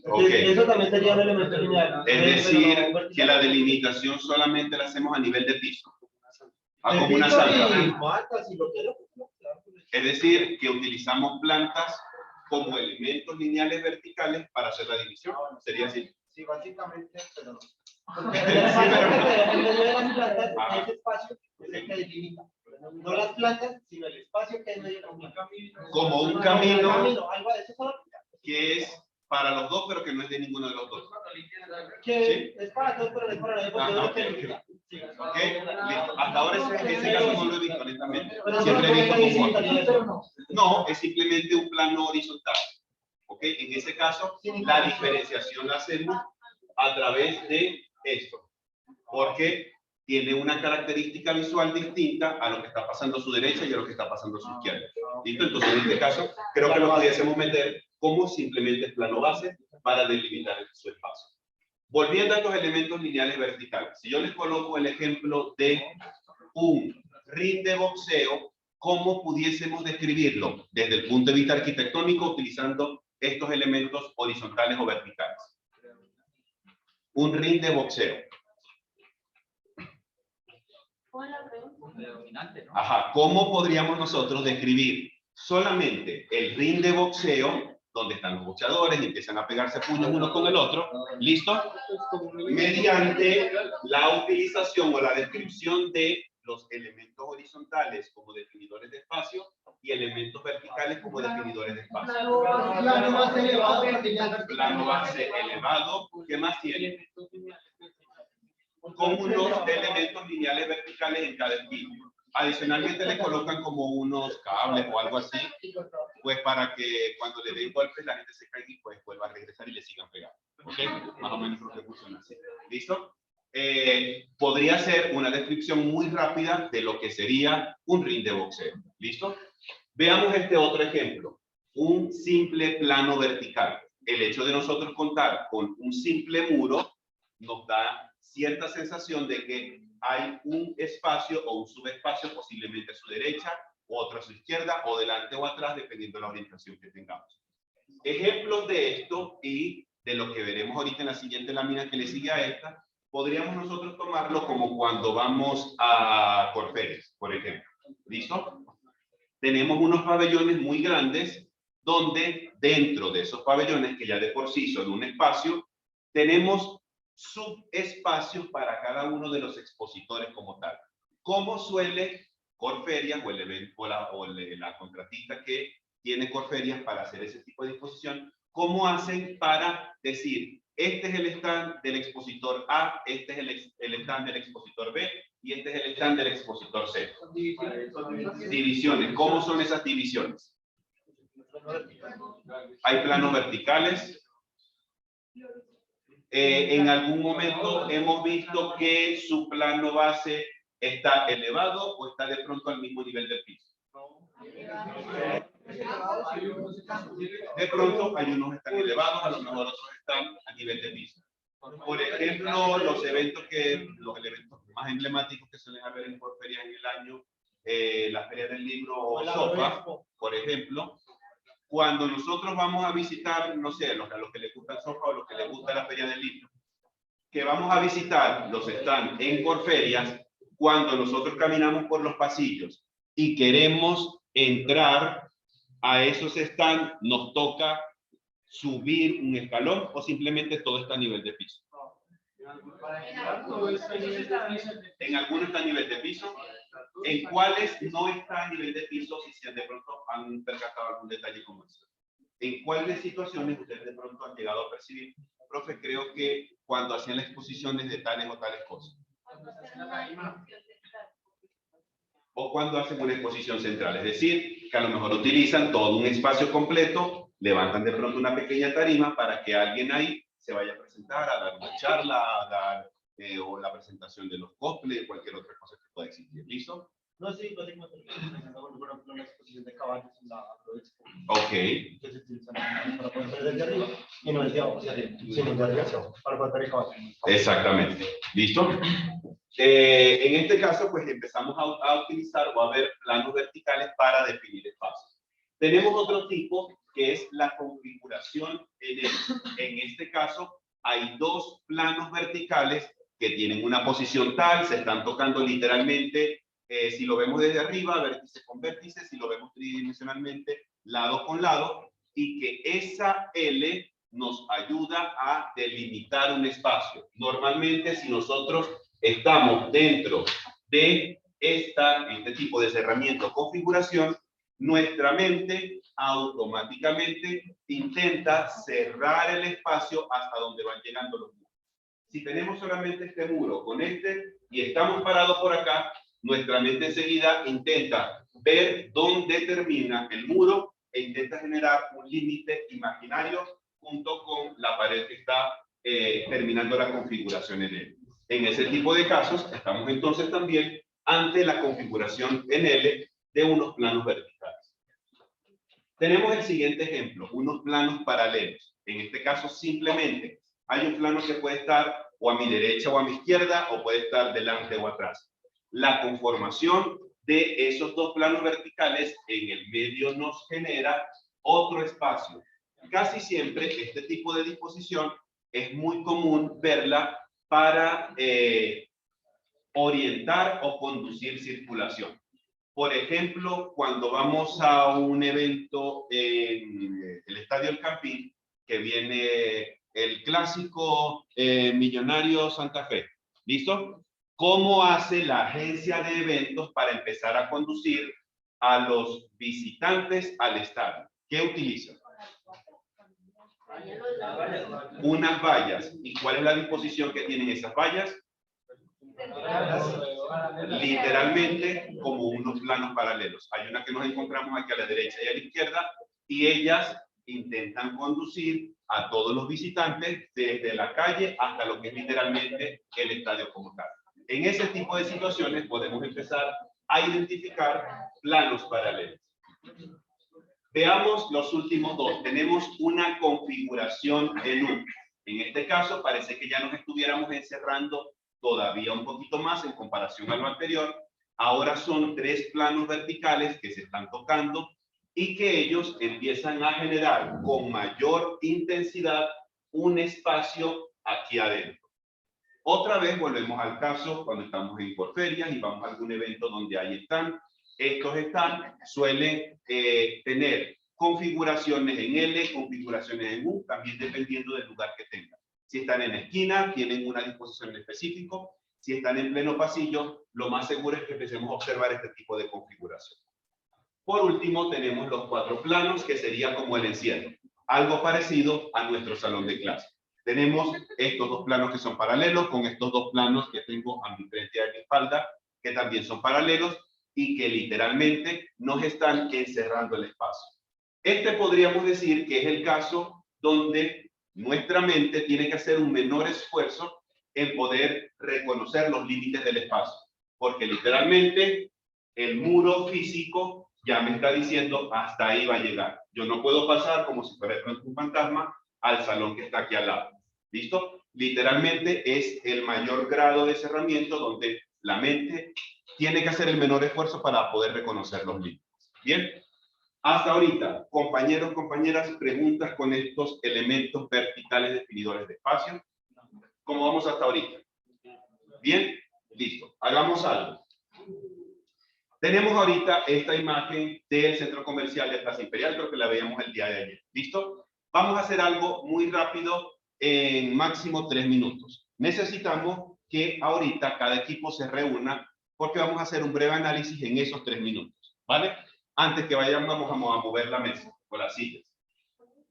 Okay. Eso también sería un elemento lineal. Es decir, que la delimitación solamente la hacemos a nivel de piso. Como una zanja. Es decir, que utilizamos plantas como elementos lineales verticales para hacer la división. ¿Sería así? Sí, básicamente, pero no. Ese espacio es el que delimita. No las plantas, sino el espacio que es medio como un camino algo de eso que es para los dos, pero que no es de ninguno de los dos. Que ¿sí? es para todos, pero no es para los dos. Okay. Listo. Hasta ahora ese caso no lo he visto, honestamente. Siempre he visto como no, es simplemente un plano horizontal. ¿Okay? En ese caso, la diferenciación la hacemos a través de esto. Porque tiene una característica visual distinta a lo que está pasando a su derecha y a lo que está pasando a su izquierda. ¿Listo? Entonces, en este caso, creo que lo pudiésemos meter como simplemente el plano base para delimitar su espacio. Volviendo a estos elementos lineales verticales, si yo les coloco el ejemplo de un ring de boxeo, ¿cómo pudiésemos describirlo desde el punto de vista arquitectónico utilizando estos elementos horizontales o verticales? Un ring de boxeo. Ajá, ¿cómo podríamos nosotros describir solamente el ring de boxeo, donde están los boxeadores y empiezan a pegarse puños uno con el otro? ¿Listo? Mediante la utilización o la descripción de los elementos horizontales como definidores de espacio y elementos verticales como definidores de espacio. Plano base elevado. Plano base elevado. ¿Qué más tiene? Con unos elementos lineales verticales en cada esquina. Adicionalmente le colocan como unos cables o algo así, pues para que cuando le den golpes la gente se caiga y pues vuelva a regresar y le sigan pegando. ¿Ok? Más o menos creo que funciona así. ¿Listo? Podría ser una descripción muy rápida de lo que sería un ring de boxeo. ¿Listo? Veamos este otro ejemplo. Un simple plano vertical. El hecho de nosotros contar con un simple muro nos da cierta sensación de que hay un espacio o un subespacio posiblemente a su derecha, o otro a su izquierda, o delante o atrás, dependiendo de la orientación que tengamos. Ejemplos de esto y de lo que veremos ahorita en la siguiente lámina que le sigue a esta, podríamos nosotros tomarlo como cuando vamos a Corferias, por ejemplo. ¿Listo? Tenemos unos pabellones muy grandes donde dentro de esos pabellones, que ya de por sí son un espacio, tenemos subespacios para cada uno de los expositores como tal. ¿Cómo suele Corferias o el evento o la contratista que tiene Corferias para hacer ese tipo de disposición? ¿Cómo hacen para decir, este es el stand del expositor A, este es el stand del expositor B y este es el stand del expositor C? Divisiones. ¿Cómo son esas divisiones? Hay planos verticales. En algún momento hemos visto que su plano base está elevado o está de pronto al mismo nivel del piso. De pronto hay unos que están elevados, a lo mejor otros están a nivel de piso. Por ejemplo, los elementos más emblemáticos que suelen haber en Corferias en el año, la Feria del Libro o SOFA, por ejemplo. Cuando nosotros vamos a visitar, no sé, a los que les gusta el SOFA o los que les gusta la Feria del Libro, que vamos a visitar los stands en Corferias, cuando nosotros caminamos por los pasillos y queremos entrar a esos stands, nos toca subir un escalón o simplemente todo está a nivel de piso. En algunos está a nivel de piso. ¿En cuáles no está a nivel de piso si de pronto han percatado algún detalle como ese? ¿En cuáles situaciones ustedes de pronto han llegado a percibir? Profe, creo que cuando hacían las exposiciones de tales o tales cosas. O cuando hacen una exposición central. Es decir, que a lo mejor utilizan todo un espacio completo, levantan de pronto una pequeña tarima para que alguien ahí se vaya a presentar, a dar una charla, a dar o la presentación de los cosplays, cualquier otra cosa que pueda existir. ¿Listo? No, sí, básicamente una exposición de caballos en la Expo. Ok. Que se utilizan para poder ver desde arriba y no desde abajo hacia arriba, sino desde arriba para poder ver el caballo. Exactamente. ¿Listo? En este caso, pues empezamos a utilizar o a ver planos verticales para definir espacios. Tenemos otro tipo que es la configuración en este caso hay dos planos verticales que tienen una posición tal, se están tocando literalmente, si lo vemos desde arriba, vértice con vértice, si lo vemos tridimensionalmente, lado con lado, y que esa L nos ayuda a delimitar un espacio. Normalmente, si nosotros estamos dentro de este tipo de cerramiento o configuración, nuestra mente automáticamente intenta cerrar el espacio hasta donde van llegando los muros. Si tenemos solamente este muro con este y estamos parados por acá, nuestra mente enseguida intenta ver dónde termina el muro e intenta generar un límite imaginario junto con la pared que está terminando la configuración en él. En ese tipo de casos, estamos entonces también ante la configuración en L de unos planos verticales. Tenemos el siguiente ejemplo, unos planos paralelos. En este caso, simplemente hay un plano que puede estar o a mi derecha o a mi izquierda, o puede estar delante o atrás. La conformación de esos dos planos verticales, en el medio nos genera otro espacio. Casi siempre este tipo de disposición es muy común verla para orientar o conducir circulación. Por ejemplo, cuando vamos a un evento en el Estadio El Campín, que viene el clásico Millonario Santa Fe. ¿Listo? ¿Cómo hace la agencia de eventos para empezar a conducir a los visitantes al estadio? ¿Qué utiliza? Unas vallas. ¿Y cuál es la disposición que tienen esas vallas? Literalmente como unos planos paralelos. Hay una que nos encontramos aquí a la derecha y a la izquierda, y ellas intentan conducir a todos los visitantes desde la calle hasta lo que es literalmente el estadio como tal. En ese tipo de situaciones podemos empezar a identificar planos paralelos. Veamos los últimos dos. Tenemos una configuración en U. En este caso parece que ya nos estuviéramos encerrando todavía un poquito más en comparación a lo anterior. Ahora son tres planos verticales que se están tocando y que ellos empiezan a generar con mayor intensidad un espacio aquí adentro. Otra vez volvemos al caso cuando estamos en Corferias y vamos a algún evento donde hay stand. Estos stand suelen tener configuraciones en L, configuraciones en U, también dependiendo del lugar que tengan. Si están en esquina, tienen una disposición específica. Si están en pleno pasillo, lo más seguro es que empecemos a observar este tipo de configuración. Por último, tenemos los cuatro planos, que sería como el encierro. Algo parecido a nuestro salón de clase. Tenemos estos dos planos que son paralelos, con estos dos planos que tengo a mi frente y a mi espalda, que también son paralelos y que literalmente nos están encerrando el espacio. Este podríamos decir que es el caso donde nuestra mente tiene que hacer un menor esfuerzo en poder reconocer los límites del espacio, porque literalmente el muro físico ya me está diciendo hasta ahí va a llegar. Yo no puedo pasar como si fuera de pronto un fantasma al salón que está aquí al lado. ¿Listo? Literalmente es el mayor grado de cerramiento donde la mente tiene que hacer el menor esfuerzo para poder reconocer los límites. Bien. Hasta ahorita, compañeros, compañeras, preguntas con estos elementos verticales definidores de espacio. ¿Cómo vamos hasta ahorita? Bien, listo. Hagamos algo. Tenemos ahorita esta imagen del centro comercial de Plaza Imperial, creo que la veíamos el día de ayer. ¿Listo? Vamos a hacer algo muy rápido en máximo 3 minutos. Necesitamos que ahorita cada equipo se reúna porque vamos a hacer un breve análisis en esos 3 minutos. ¿Vale? Antes que vayamos, vamos a mover la mesa o las sillas.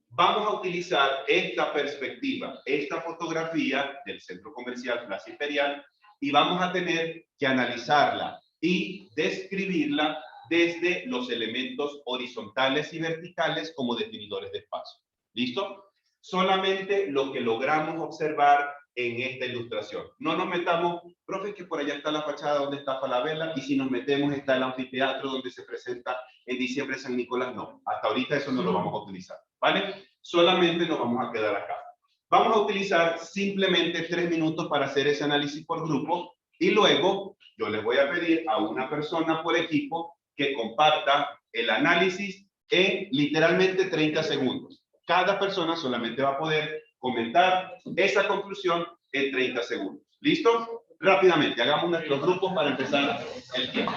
Vamos a utilizar esta perspectiva, esta fotografía del centro comercial Plaza Imperial, y vamos a tener que analizarla y describirla desde los elementos horizontales y verticales como definidores de espacio. ¿Listo? Solamente lo que logramos observar en esta ilustración. No nos metamos, profe, que por allá está la fachada donde está Falabella, y si nos metemos está el anfiteatro donde se presenta en diciembre San Nicolás. No, hasta ahorita eso no lo vamos a utilizar, ¿vale? Solamente nos vamos a quedar acá. Vamos a utilizar simplemente 3 minutos para hacer ese análisis por grupo, y luego yo les voy a pedir a una persona por equipo que comparta el análisis en literalmente 30 segundos. Cada persona solamente va a poder comentar esa conclusión en 30 segundos. ¿Listo? Rápidamente, hagamos nuestros grupos para empezar el tiempo.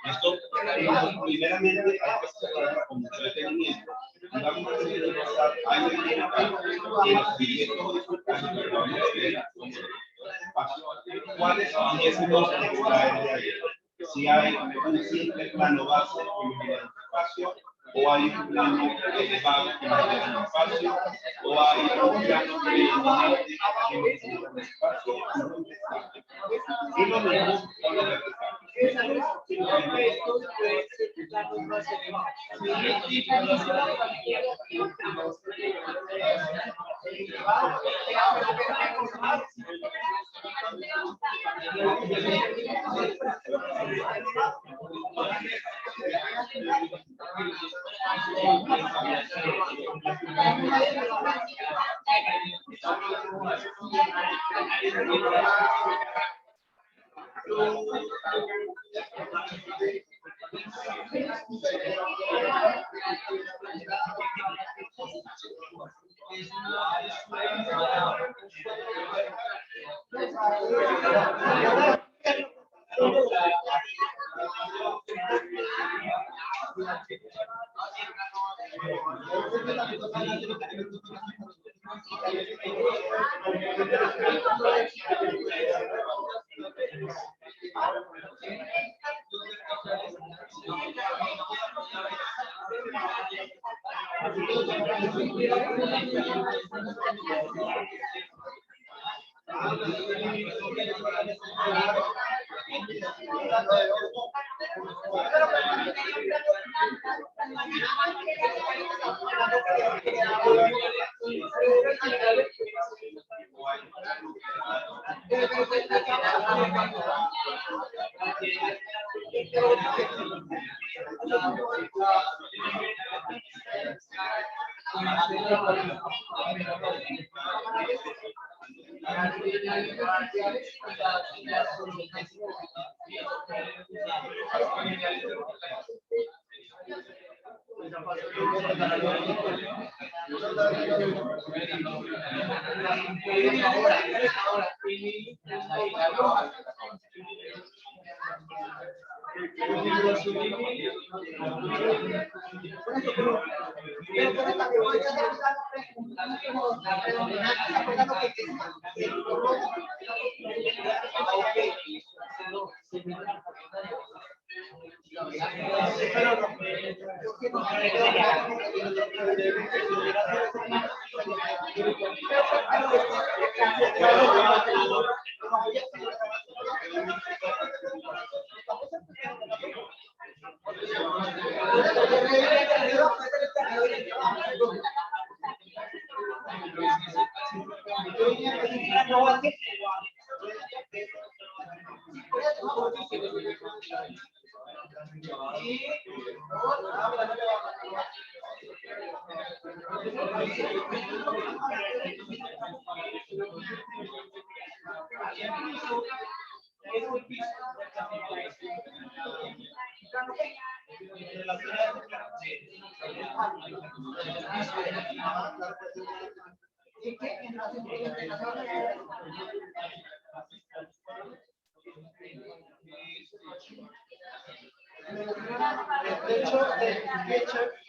Esto, primeramente, hay que separarla con mucho detenimiento. Y vamos a hacer ¿cuáles son esos dos? si hay un simple plano base que me genera un espacio, o hay un plano elevado que me genera un espacio, o hay un plano predominante que me genera un espacio. Y lo mismo con los verticales.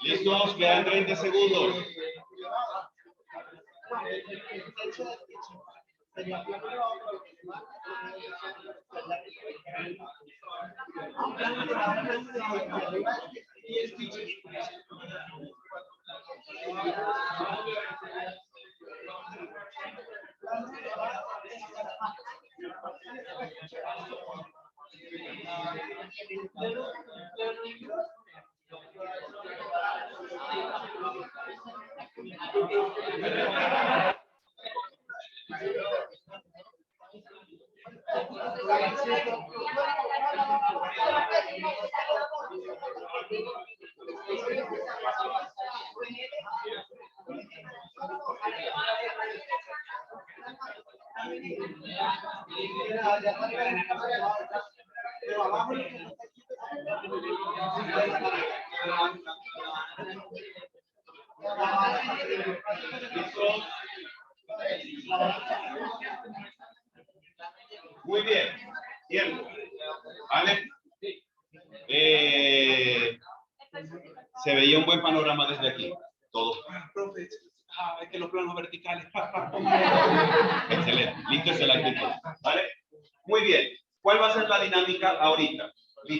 Listos, quedan 30 segundos. Muy bien, tiempo. ¿Vale? Se veía un buen panorama desde aquí. Todo. Profe, es que los planos verticales. Excelente. Listo es el actitud. ¿Vale? Muy bien. ¿Cuál va a ser la dinámica ahorita? Listo.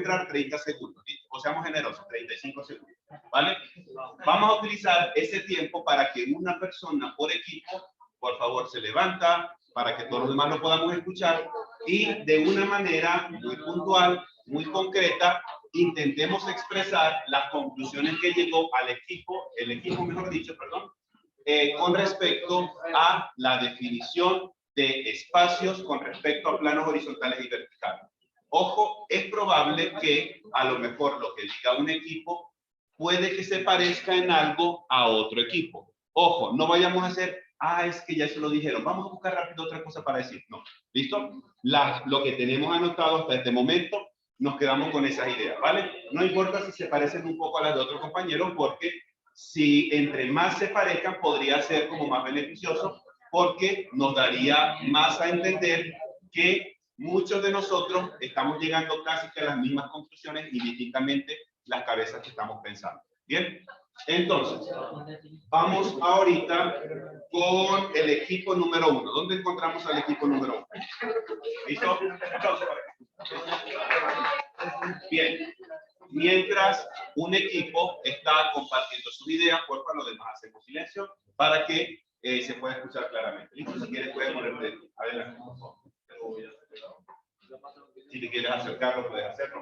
cronometrar 30 segundos, ¿listo? O seamos generosos, 35 segundos, ¿vale? Vamos a utilizar ese tiempo para que una persona por equipo, por favor, se levanta, para que todos los demás lo podamos escuchar, y de una manera muy puntual, muy concreta, intentemos expresar las conclusiones que llegó al equipo, el equipo mejor dicho, perdón, con respecto a la definición de espacios con respecto a planos horizontales y verticales. Ojo, es probable que a lo mejor lo que diga un equipo puede que se parezca en algo a otro equipo. Ojo, no vayamos a hacer, es que ya se lo dijeron, vamos a buscar rápido otra cosa para decir. No, ¿listo? Lo que tenemos anotado hasta este momento, nos quedamos con esas ideas, ¿vale? No importa si se parecen un poco a las de otros compañeros, porque si entre más se parezcan, podría ser como más beneficioso, porque nos daría más a entender que muchos de nosotros estamos llegando casi que a las mismas conclusiones y distintamente las cabezas que estamos pensando. Bien, entonces, vamos ahorita con el equipo número 1. ¿Dónde encontramos al equipo número 1? ¿Listo? Bien. Mientras un equipo está compartiendo sus ideas, por favor, los demás hacemos silencio para que se pueda escuchar claramente. ¿Listo? Si quieres, puedes ponerte adelante. Si te quieres acercarlo, puedes hacerlo.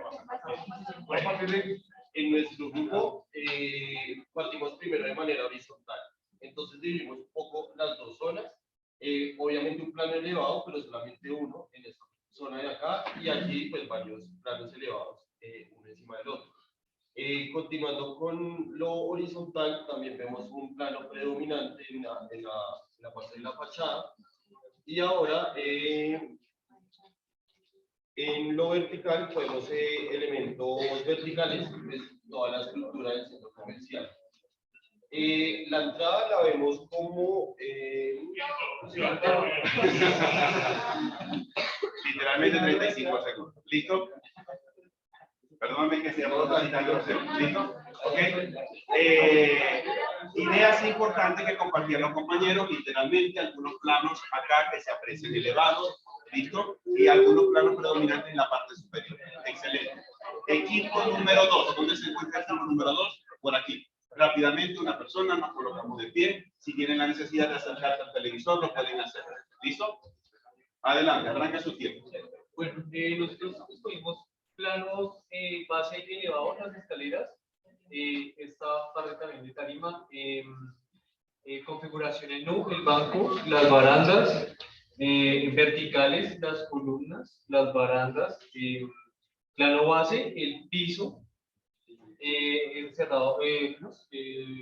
En nuestro grupo partimos primero de manera horizontal. Entonces dividimos un poco las dos zonas. Obviamente un plano elevado, pero solamente uno en esta zona de acá. Y allí pues varios planos elevados, uno encima del otro. Continuando con lo horizontal, también vemos un plano predominante en la parte de la fachada. Y ahora, en lo vertical, podemos elementos verticales, pues, toda la estructura del centro comercial. La entrada la vemos como... Literalmente 35 segundos. ¿Listo? Perdóname que sea ¿listo? ¿Ok? Ideas importantes que compartían los compañeros, literalmente algunos planos acá que se aprecian elevados, ¿listo? Y algunos planos predominantes en la parte superior. Excelente. Equipo número 2. ¿Dónde se encuentra el equipo número 2? Por aquí. Rápidamente, una persona, nos colocamos de pie. Si tienen la necesidad de acercarse al televisor, lo pueden hacer. ¿Listo? Adelante, arranca su tiempo. Bueno, nosotros escogimos planos base y elevado en las escaleras. Esta parte también de tarima. Configuración en U, el banco, las barandas, verticales, las columnas, las barandas, plano base, el piso, encerrado,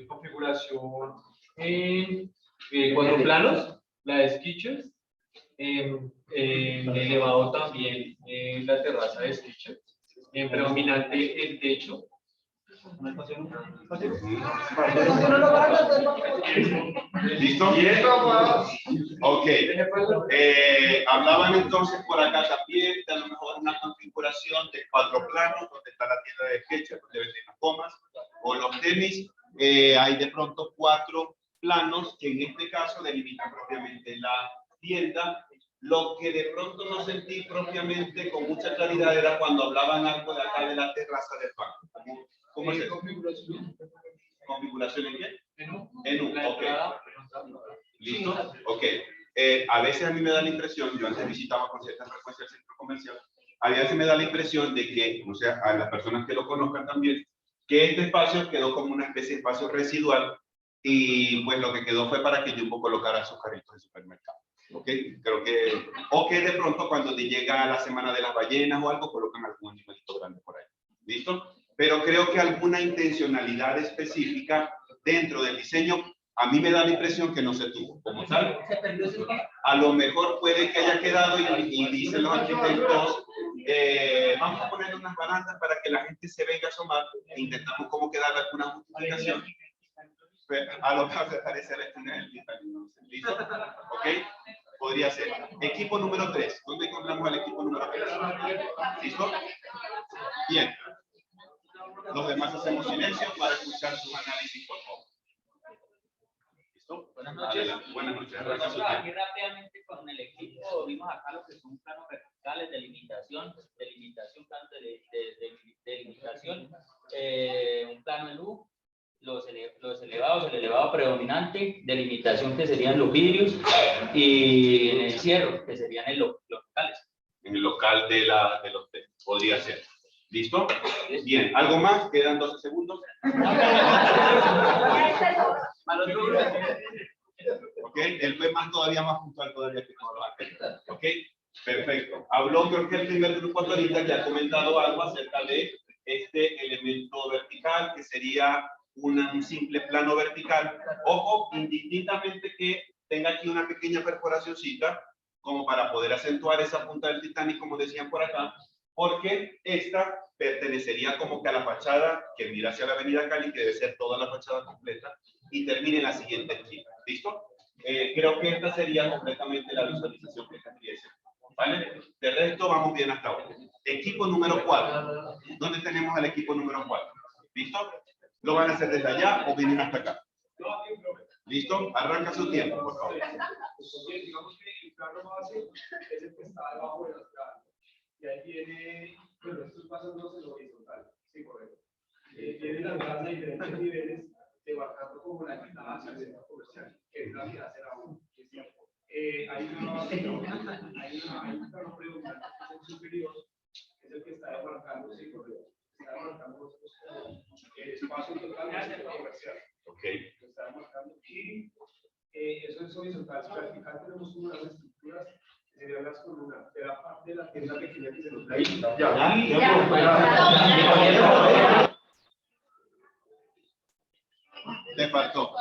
configuración en 4 planos, la de Sketchers, elevado también la terraza de Sketchers, predominante el techo. ¿Listo? Ok. Hablaban entonces por acá también de a lo mejor una configuración de 4 planos, donde está la tienda de sketches, donde venden las gomas o los tenis. Hay de pronto 4 planos que en este caso delimitan propiamente la tienda. Lo que de pronto no sentí propiamente con mucha claridad era cuando hablaban algo de acá de la terraza del banco. ¿Cómo es eso? Configuración. ¿Configuración en qué? En U. Ok. ¿Listo? Ok. A veces a mí me da la impresión, yo antes visitaba con cierta frecuencia el centro comercial, a veces me da la impresión de que, o sea, a las personas que lo conozcan también, que este espacio quedó como una especie de espacio residual y pues lo que quedó fue para que Jumbo colocara sus carritos de supermercado. ¿Ok? Creo que, o que de pronto cuando te llega la semana de las ballenas o algo, colocan algún animalito grande por ahí. ¿Listo? Pero creo que alguna intencionalidad específica dentro del diseño, a mí me da la impresión que no se tuvo. Como tal, a lo mejor puede que haya quedado y dicen los arquitectos, vamos a poner unas barandas para que la gente se venga a asomar e intentamos como quedar alguna justificación. A lo mejor se parece al estudio del Titanic. ¿Listo? ¿Ok? Podría ser. Equipo número 3. ¿Dónde encontramos al equipo número 3? ¿Listo? Bien. Los demás hacemos silencio para escuchar sus análisis, por favor. ¿Listo? Buenas noches. Adelante. Buenas noches. Aquí rápidamente con el equipo vimos acá lo que son planos verticales, delimitación, planos de un plano de luz, los elevados, el elevado predominante, delimitación que serían los vidrios y en el cierre que serían los locales. En el local del hotel, podría ser. ¿Listo? Bien, ¿algo más? Quedan 12 segundos. Ok, él fue todavía más puntual todavía que todos los anteriores. Ok, perfecto. Habló, creo que el primer grupo ahorita que ha comentado algo acerca de este elemento vertical, que sería un simple plano vertical. Ojo, indistintamente que tenga aquí una pequeña perforacióncita, como para poder acentuar esa punta del Titanic, como decían por acá, porque esta pertenecería como que a la fachada que mira hacia la avenida Cali, que debe ser toda la fachada completa, y termine en la siguiente esquina. ¿Listo? Creo que esta sería completamente la visualización que tendría ese. ¿Vale? De resto, vamos bien hasta ahora. Equipo número 4. ¿Dónde tenemos el equipo número 4? ¿Listo? ¿Lo van a hacer desde allá o vienen hasta acá? ¿Listo? Arranca su tiempo, por favor. Digamos que el plano base es el que está debajo de las gradas. Y ahí viene, bueno, estos pasos no se lo horizontal. Sí, correcto. Tiene las gradas de diferentes niveles, demarcando como la entrada hacia el centro comercial, que en realidad será uno. Hay un plano predominante que es el superior, que es el que está demarcando, sí, correcto. Está demarcando el espacio total del centro comercial. Ok. Está demarcando y eso es horizontal. Si vertical tenemos unas estructuras que serían las columnas de la parte de la tienda pequeña que se nos da ahí. Le faltó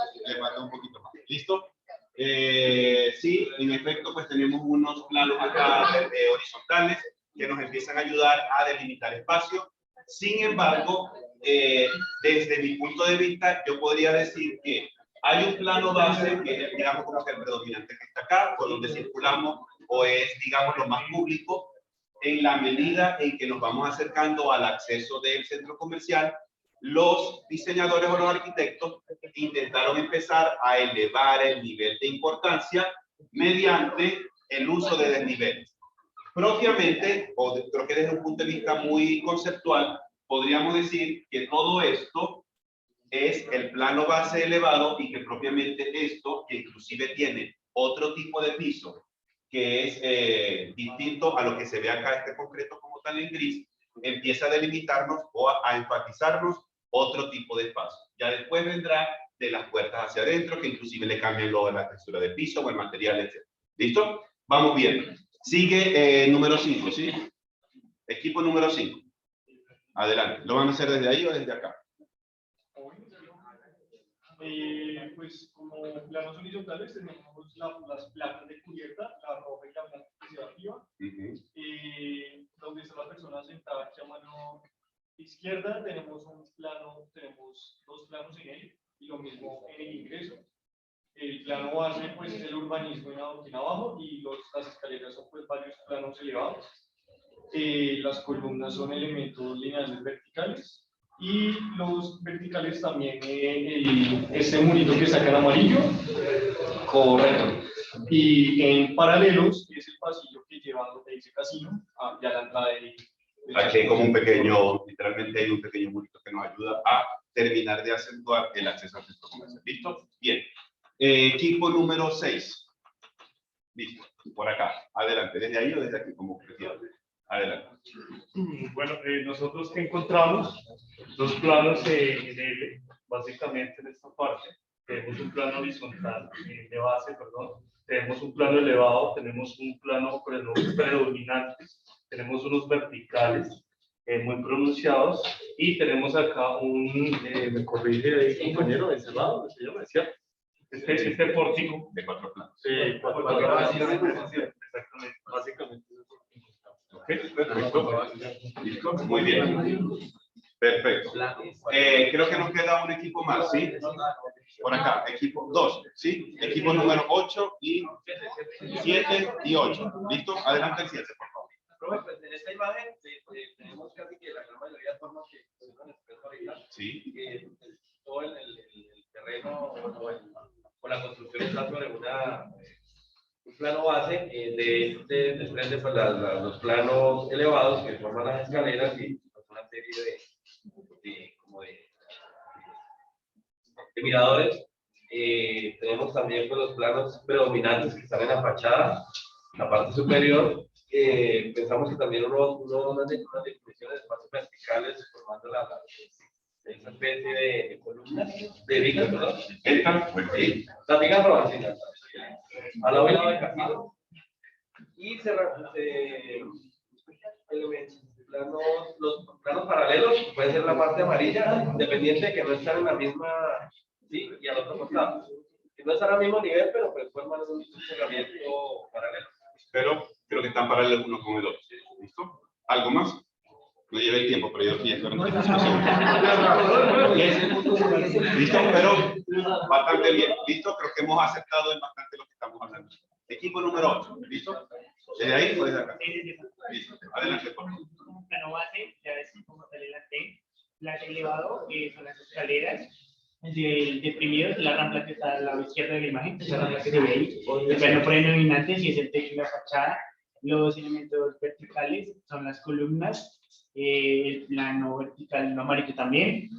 un poquito más. ¿Listo? Sí, en efecto, pues tenemos unos planos acá horizontales que nos empiezan a ayudar a delimitar espacio. Sin embargo, desde mi punto de vista, yo podría decir que hay un plano base que es, digamos, como que el predominante que está acá, por donde circulamos, o es, digamos, lo más público. En la medida en que nos vamos acercando al acceso del centro comercial, los diseñadores o los arquitectos intentaron empezar a elevar el nivel de importancia mediante el uso de desniveles. Propiamente, creo que desde un punto de vista muy conceptual, podríamos decir que todo esto es el plano base elevado y que propiamente esto, que inclusive tiene otro tipo de piso, que es distinto a lo que se ve acá, este concreto como tal en gris, empieza a delimitarnos o a enfatizarnos otro tipo de espacio. Ya después vendrá de las puertas hacia adentro, que inclusive le cambian luego la textura del piso o el material, etc. ¿Listo? Vamos bien. Sigue número 5, ¿sí? Equipo número 5. Adelante. ¿Lo van a hacer desde ahí o desde acá? Pues como planos horizontales tenemos las placas de cubierta, la roja y la blanca que se va arriba, donde está la persona sentada aquí a mano izquierda, tenemos dos planos en él, y lo mismo en el ingreso. El plano base pues es el urbanismo en adoquín abajo, y las escaleras son pues varios planos elevados. Las columnas son elementos lineales verticales, y los verticales también este murito que saca en amarillo, correcto. Y en paralelos es el pasillo que lleva donde dice casino, ya la entrada del Aquí hay como un pequeño, literalmente hay un pequeño murito que nos ayuda a terminar de acentuar el acceso al centro comercial. ¿Listo? Bien. Equipo número 6. Listo. Por acá. Adelante. ¿Desde ahí o desde aquí? Como prefieran. Adelante. Bueno, nosotros encontramos dos planos en L, básicamente en esta parte. Tenemos un plano horizontal de base, perdón. Tenemos un plano elevado, tenemos un plano predominante, tenemos unos verticales muy pronunciados, y tenemos acá me corrige ahí, compañero, encerrado, se llama, ¿cierto? Este pórtico de 4 planos. Sí, cuatro planos. Exactamente, básicamente. Okay, perfecto. ¿Listo? Muy bien. Perfecto. Creo que nos queda un equipo más, ¿sí? Por acá, equipo 2, ¿sí? Equipo número 8 y 7 y 8. ¿Listo? Adelante el 7, por favor. Pues en esta imagen tenemos casi que la gran mayoría de formas que se usan en el ahorita. Sí. Todo el terreno o la construcción está sobre un plano base, de este desprende pues, los planos elevados que forman las escaleras y pues, una serie de como de miradores. Tenemos también pues, los planos predominantes que están en la fachada, en la parte superior. Pensamos que también unas definiciones de espacios verticales formando esa especie de columnas, de vigas, perdón. Sí, las vigas rojas, sí, a la lado del casino. Y los planos paralelos pueden ser la parte amarilla, independiente de que no están en la misma, sí, y al otro costado. Que no están al mismo nivel, pero pues forman un cerramiento paralelo. Pero creo que están paralelos uno con el otro. ¿Listo? ¿Algo más? No lleve el tiempo, pero yo pienso en esta discusión. Listo, pero bastante bien. Listo, creo que hemos aceptado en bastante lo que estamos hablando. Equipo número 8. ¿Listo? ¿Desde ahí o desde acá? Listo. Adelante, por favor. Un plano base, ya ves cómo sale la T. Las elevado, son las escaleras. El deprimido es la rampa que está al lado izquierdo de la imagen, esa rampa que se ve ahí. El plano predominante, si es el techo y la fachada. Los elementos verticales son las columnas. El plano vertical no amarillo también.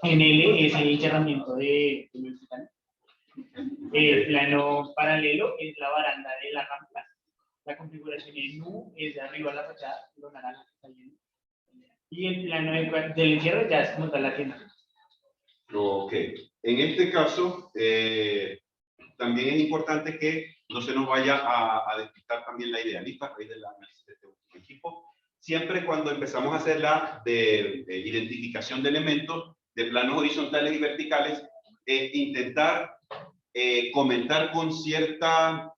En L es el encerramiento de el plano paralelo es la baranda de la rampa. La configuración en U es de arriba a la fachada, lo naranja que está lleno. Y el plano del encierro ya es como está la tienda. Ok. En este caso, también es importante que no se nos vaya a despistar también la idea. ¿Lista? Ahí del análisis de este equipo. Siempre cuando empezamos a hacer la de identificación de elementos, de planos horizontales y verticales, intentar comentar con cierta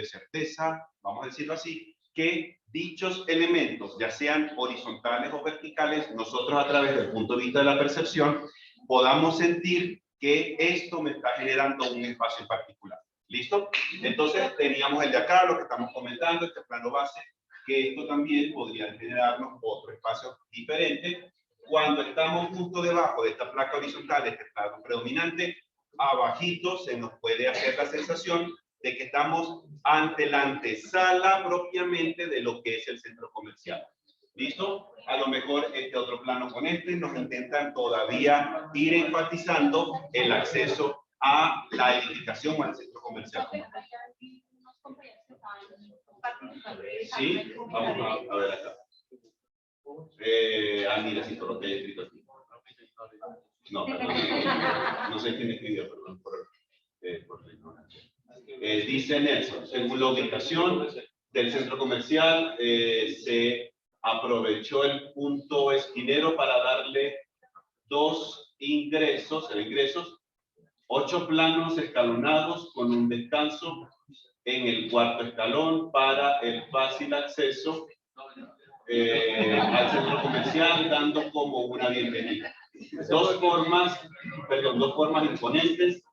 certeza, vamos a decirlo así, que dichos elementos, ya sean horizontales o verticales, nosotros a través del punto de vista de la percepción, podamos sentir que esto me está generando un espacio en particular. ¿Listo? Entonces teníamos el de acá, lo que estamos comentando, este plano base, que esto también podría generarnos otro espacio diferente. Cuando estamos justo debajo de esta placa horizontal, este plano predominante, abajito se nos puede hacer la sensación de que estamos ante la antesala propiamente de lo que es el centro comercial. ¿Listo? A lo mejor este otro plano con este nos intentan todavía ir enfatizando el acceso a la edificación o al centro comercial. Sí, vamos a ver acá. Mira, si todo lo que hay escrito aquí. No, perdón, no sé quién escribió, perdón, por la ignorancia. Dice Nelson, según la ubicación del centro comercial, se aprovechó el punto esquinero para darle 2 ingresos, 8 planos escalonados con un descanso en el 4º escalón para el fácil acceso al centro comercial, dando como una bienvenida. Dos formas imponentes,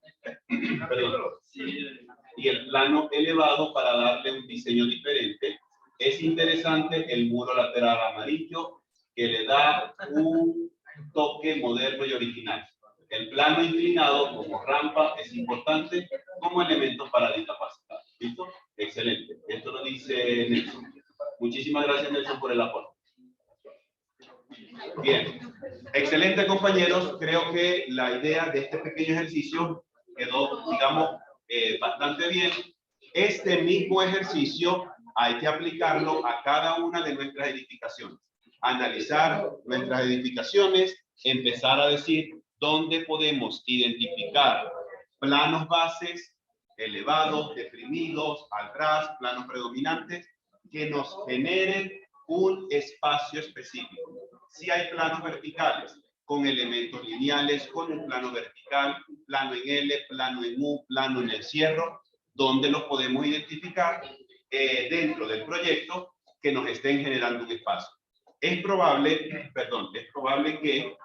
y el plano elevado para darle un diseño diferente. Es interesante el muro lateral amarillo que le da un toque moderno y original. El plano inclinado como rampa es importante como elemento para discapacitados. ¿Listo? Excelente. Esto lo dice Nelson. Muchísimas gracias, Nelson, por el aporte. Bien. Excelente, compañeros. Creo que la idea de este pequeño ejercicio quedó, digamos, bastante bien. Este mismo ejercicio hay que aplicarlo a cada una de nuestras edificaciones. Analizar nuestras edificaciones, empezar a decir dónde podemos identificar planos bases, elevados, deprimidos, al ras, planos predominantes, que nos generen un espacio específico. Si hay planos verticales con elementos lineales, con un plano vertical, plano en L, plano en U, plano en el cierro, donde los podemos identificar dentro del proyecto que nos estén generando un espacio. Es probable que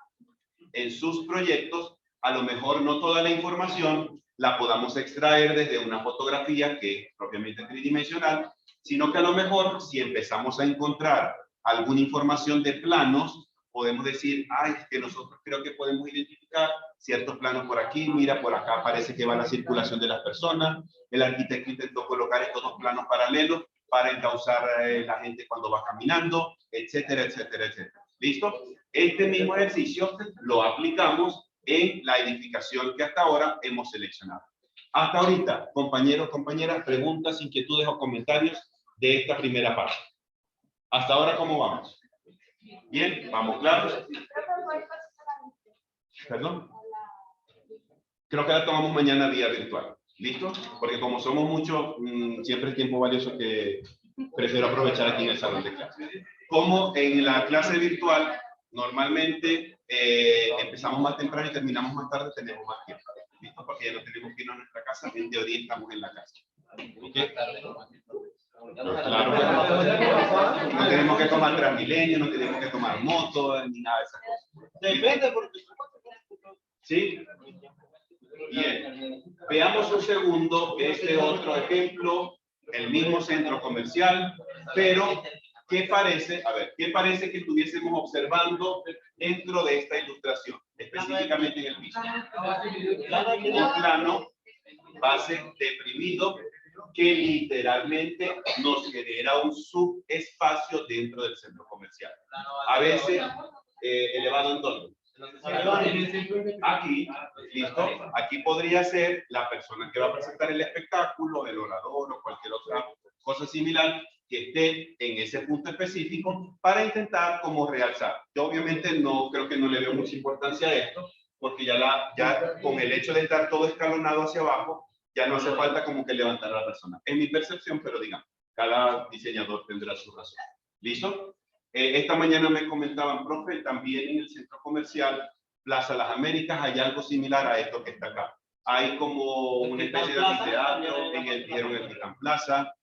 en sus proyectos, a lo mejor no toda la información la podamos extraer desde una fotografía que es propiamente tridimensional, sino que a lo mejor si empezamos a encontrar alguna información de planos, podemos decir, es que nosotros creo que podemos identificar ciertos planos por aquí, mira, por acá parece que va la circulación de las personas, el arquitecto intentó colocar estos 2 planos paralelos para encauzar la gente cuando va caminando, etcétera, etcétera, etcétera. ¿Listo? Este mismo ejercicio lo aplicamos en la edificación que hasta ahora hemos seleccionado. Hasta ahorita, compañeros, compañeras, preguntas, inquietudes o comentarios de esta primera parte. Hasta ahora, ¿cómo vamos? Bien, vamos claros. Perdón. Creo que la tomamos mañana vía virtual. ¿Listo? Porque como somos muchos, siempre es tiempo valioso que prefiero aprovechar aquí en el salón de clase. Como en la clase virtual, normalmente empezamos más temprano y terminamos más tarde, tenemos más tiempo. ¿Listo? Porque ya no tenemos que ir a nuestra casa, en teoría estamos en la casa. ¿Okay? Claro, no tenemos que tomar Transmilenio, no tenemos que tomar moto, ni nada de esas cosas. Depende, porque... ¿Sí? Bien. Veamos un segundo este otro ejemplo, el mismo centro comercial, pero ¿qué parece? A ver, ¿qué parece que estuviésemos observando dentro de esta ilustración? Específicamente en el piso. Un plano base deprimido que literalmente nos genera un subespacio dentro del centro comercial. A veces elevado en dónde. Aquí, listo, aquí podría ser la persona que va a presentar el espectáculo, el orador o cualquier otra cosa similar que esté en ese punto específico para intentar como realzar. Yo obviamente no creo que no le veo mucha importancia a esto, porque ya con el hecho de estar todo escalonado hacia abajo, ya no hace falta como que levantar a la persona. Es mi percepción, pero digamos, cada diseñador tendrá su razón. ¿Listo? Esta mañana me comentaban, profe, también en el centro comercial Plaza Las Américas hay algo similar a esto que está acá. Hay como una especie de anfiteatro en el Titán Plaza.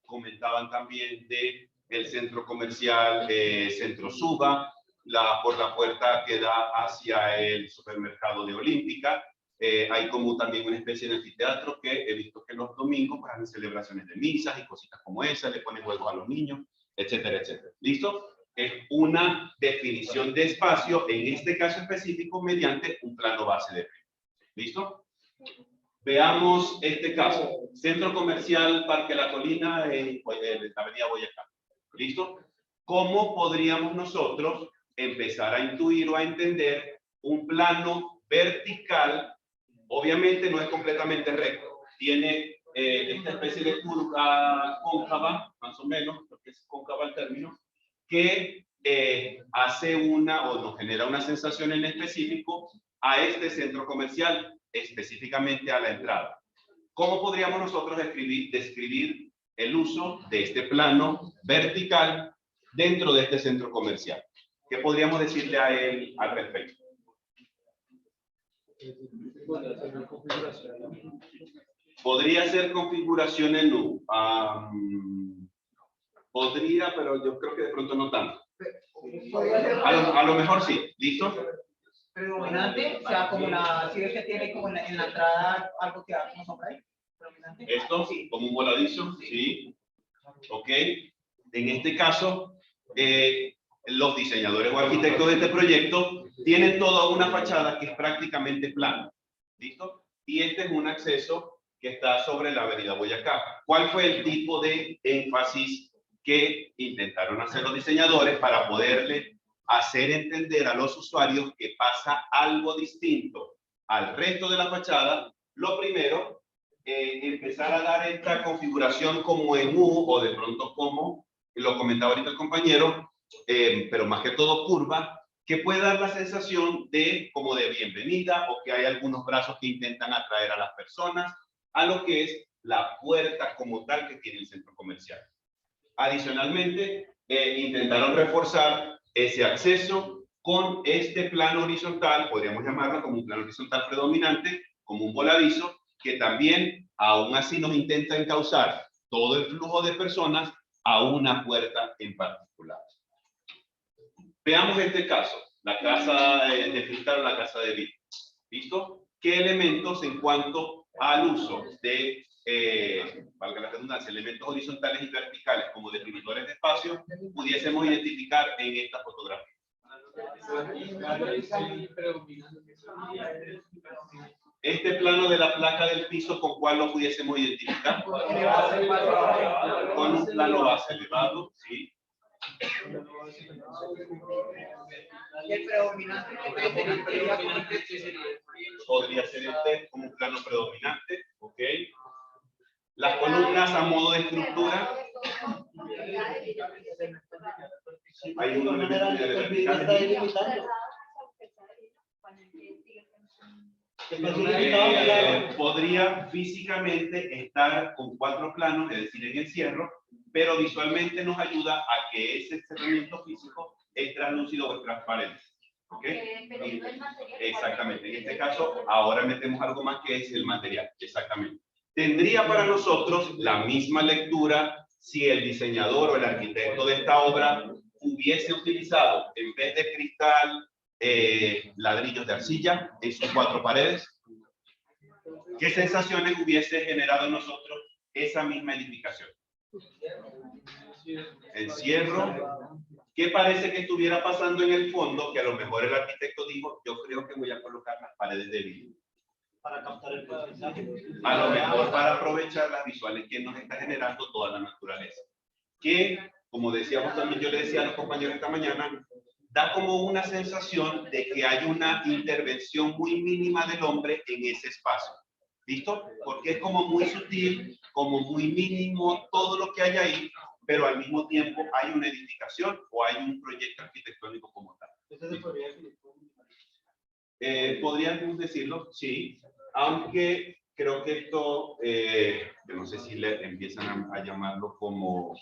Comentaban también de el centro comercial Centro Suba, por la puerta que da hacia el supermercado de Olímpica. Hay como también una especie de anfiteatro que he visto que los domingos pues, hacen celebraciones de misas y cositas como esas, le ponen juegos a los niños, etcétera, etcétera. ¿Listo? Es una definición de espacio, en este caso específico, mediante un plano base de prima. ¿Listo? Veamos este caso. Centro comercial Parque La Colina, en la avenida Boyacá. ¿Listo? ¿Cómo podríamos nosotros empezar a intuir o a entender un plano vertical? Obviamente no es completamente recto. Tiene esta especie de curva cóncava, más o menos, porque es cóncava el término, que hace o nos genera una sensación en específico a este centro comercial, específicamente a la entrada. ¿Cómo podríamos nosotros describir el uso de este plano vertical dentro de este centro comercial? ¿Qué podríamos decirle a él al respecto? Podría ser configuración en U. Podría, pero yo creo que de pronto no tanto. A lo mejor sí. ¿Listo? Predominante, o sea, como si es que tiene como en la entrada algo que da como sombra ahí. Predominante. Esto, sí. Como un voladizo, sí. Ok. En este caso, los diseñadores o arquitectos de este proyecto tienen toda una fachada que es prácticamente plana. ¿Listo? Y este es un acceso que está sobre la avenida Boyacá. ¿Cuál fue el tipo de énfasis que intentaron hacer los diseñadores para poderle hacer entender a los usuarios que pasa algo distinto al resto de la fachada? Lo primero, empezar a dar esta configuración como en U, o de pronto como, lo comentaba ahorita el compañero, pero más que todo curva, que puede dar la sensación de como de bienvenida, o que hay algunos brazos que intentan atraer a las personas a lo que es la puerta como tal que tiene el centro comercial. Adicionalmente, intentaron reforzar ese acceso con este plano horizontal, podríamos llamarlo como un plano horizontal predominante, como un voladizo, que también aún así nos intenta encauzar todo el flujo de personas a una puerta en particular. Veamos este caso, la casa de cristal o la casa de vidrio. ¿Listo? ¿Qué elementos en cuanto al uso de, valga la redundancia, elementos horizontales y verticales como definidores de espacio pudiésemos identificar en esta fotografía? Este plano de la placa del piso, ¿con cuál lo pudiésemos identificar? Con un plano base elevado, ¿sí? Y el predominante Podría ser este como un plano predominante, ¿ok? Las columnas a modo de estructura. Hay un elemento de vertical. Podría físicamente estar con 4 planos, es decir, en encierro, pero visualmente nos ayuda a que ese cerramiento físico es translúcido o es transparente. ¿Ok? Exactamente. En este caso, ahora metemos algo más que es el material. Exactamente. Tendría para nosotros la misma lectura si el diseñador o el arquitecto de esta obra hubiese utilizado, en vez de cristal, ladrillos de arcilla en sus 4 paredes. ¿Qué sensaciones hubiese generado en nosotros esa misma edificación? Encierro. ¿Qué parece que estuviera pasando en el fondo? Que a lo mejor el arquitecto dijo, yo creo que voy a colocar las paredes de vidrio. Para captar el paisaje. A lo mejor para aprovechar las visuales que nos está generando toda la naturaleza. Que, como decíamos también, yo le decía a los compañeros esta mañana, da como una sensación de que hay una intervención muy mínima del hombre en ese espacio. ¿Listo? Porque es como muy sutil, como muy mínimo todo lo que hay ahí, pero al mismo tiempo hay una edificación o hay un proyecto arquitectónico como tal. Podríamos decirlo, sí, aunque creo que esto, yo no sé si le empiezan a llamarlo como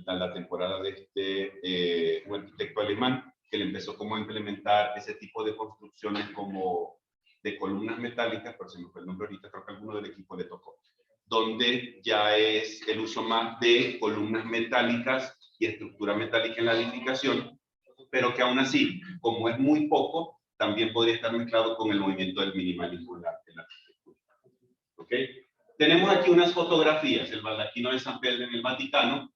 la temporada de este un arquitecto alemán, que le empezó como a implementar ese tipo de construcciones como de columnas metálicas, pero se me fue el nombre ahorita, creo que alguno del equipo le tocó, donde ya es el uso más de columnas metálicas y estructura metálica en la edificación, pero que aún así, como es muy poco, también podría estar mezclado con el movimiento del minimalismo en la arquitectura. ¿Ok? Tenemos aquí unas fotografías, el baldaquino de San Pedro en el Vaticano,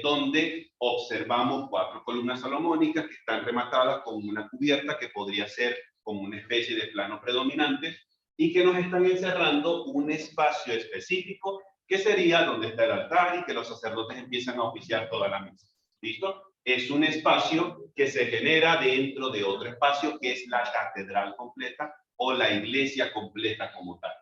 donde observamos 4 columnas salomónicas que están rematadas con una cubierta que podría ser como una especie de plano predominante y que nos están encerrando un espacio específico que sería donde está el altar y que los sacerdotes empiezan a oficiar toda la misa. ¿Listo? Es un espacio que se genera dentro de otro espacio que es la catedral completa o la iglesia completa como tal.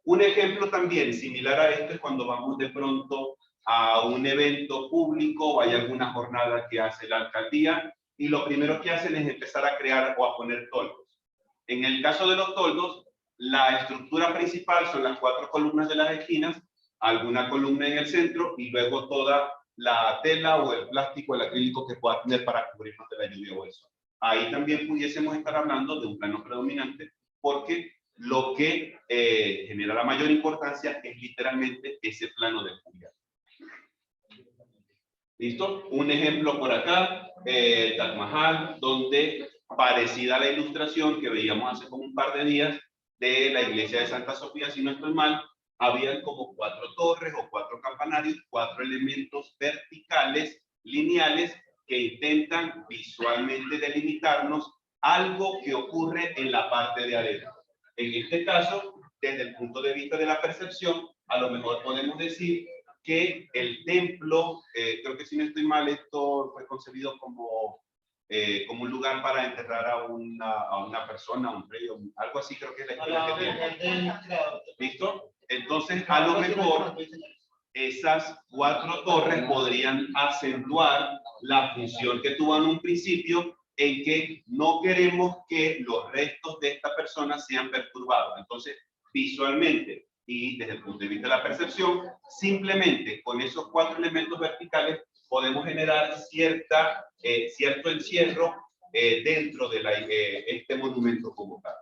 Un ejemplo también similar a esto es cuando vamos de pronto a un evento público o hay alguna jornada que hace la alcaldía y lo primero que hacen es empezar a crear o a poner toldos. En el caso de los toldos, la estructura principal son las 4 columnas de las esquinas, alguna columna en el centro y luego toda la tela o el plástico, el acrílico que pueda tener para cubrirnos de la lluvia o el sol. Ahí también pudiésemos estar hablando de un plano predominante porque lo que genera la mayor importancia es literalmente ese plano de cubierta. ¿Listo? Un ejemplo por acá, Taj Mahal, donde parecida a la ilustración que veíamos hace como un par de días de la iglesia de Santa Sofía, si no estoy mal, habían como 4 torres o 4 campanarios, 4 elementos verticales, lineales, que intentan visualmente delimitarnos algo que ocurre en la parte de adentro. En este caso, desde el punto de vista de la percepción, a lo mejor podemos decir que el templo, creo que si no estoy mal, esto fue concebido como un lugar para enterrar a una persona, a un rey, algo así creo que es la historia que tiene. ¿Listo? Entonces, a lo mejor, esas 4 torres podrían acentuar la función que tuvo en un principio en que no queremos que los restos de esta persona sean perturbados. Entonces, visualmente y desde el punto de vista de la percepción, simplemente con esos 4 elementos verticales podemos generar cierto encierro dentro de este monumento como tal.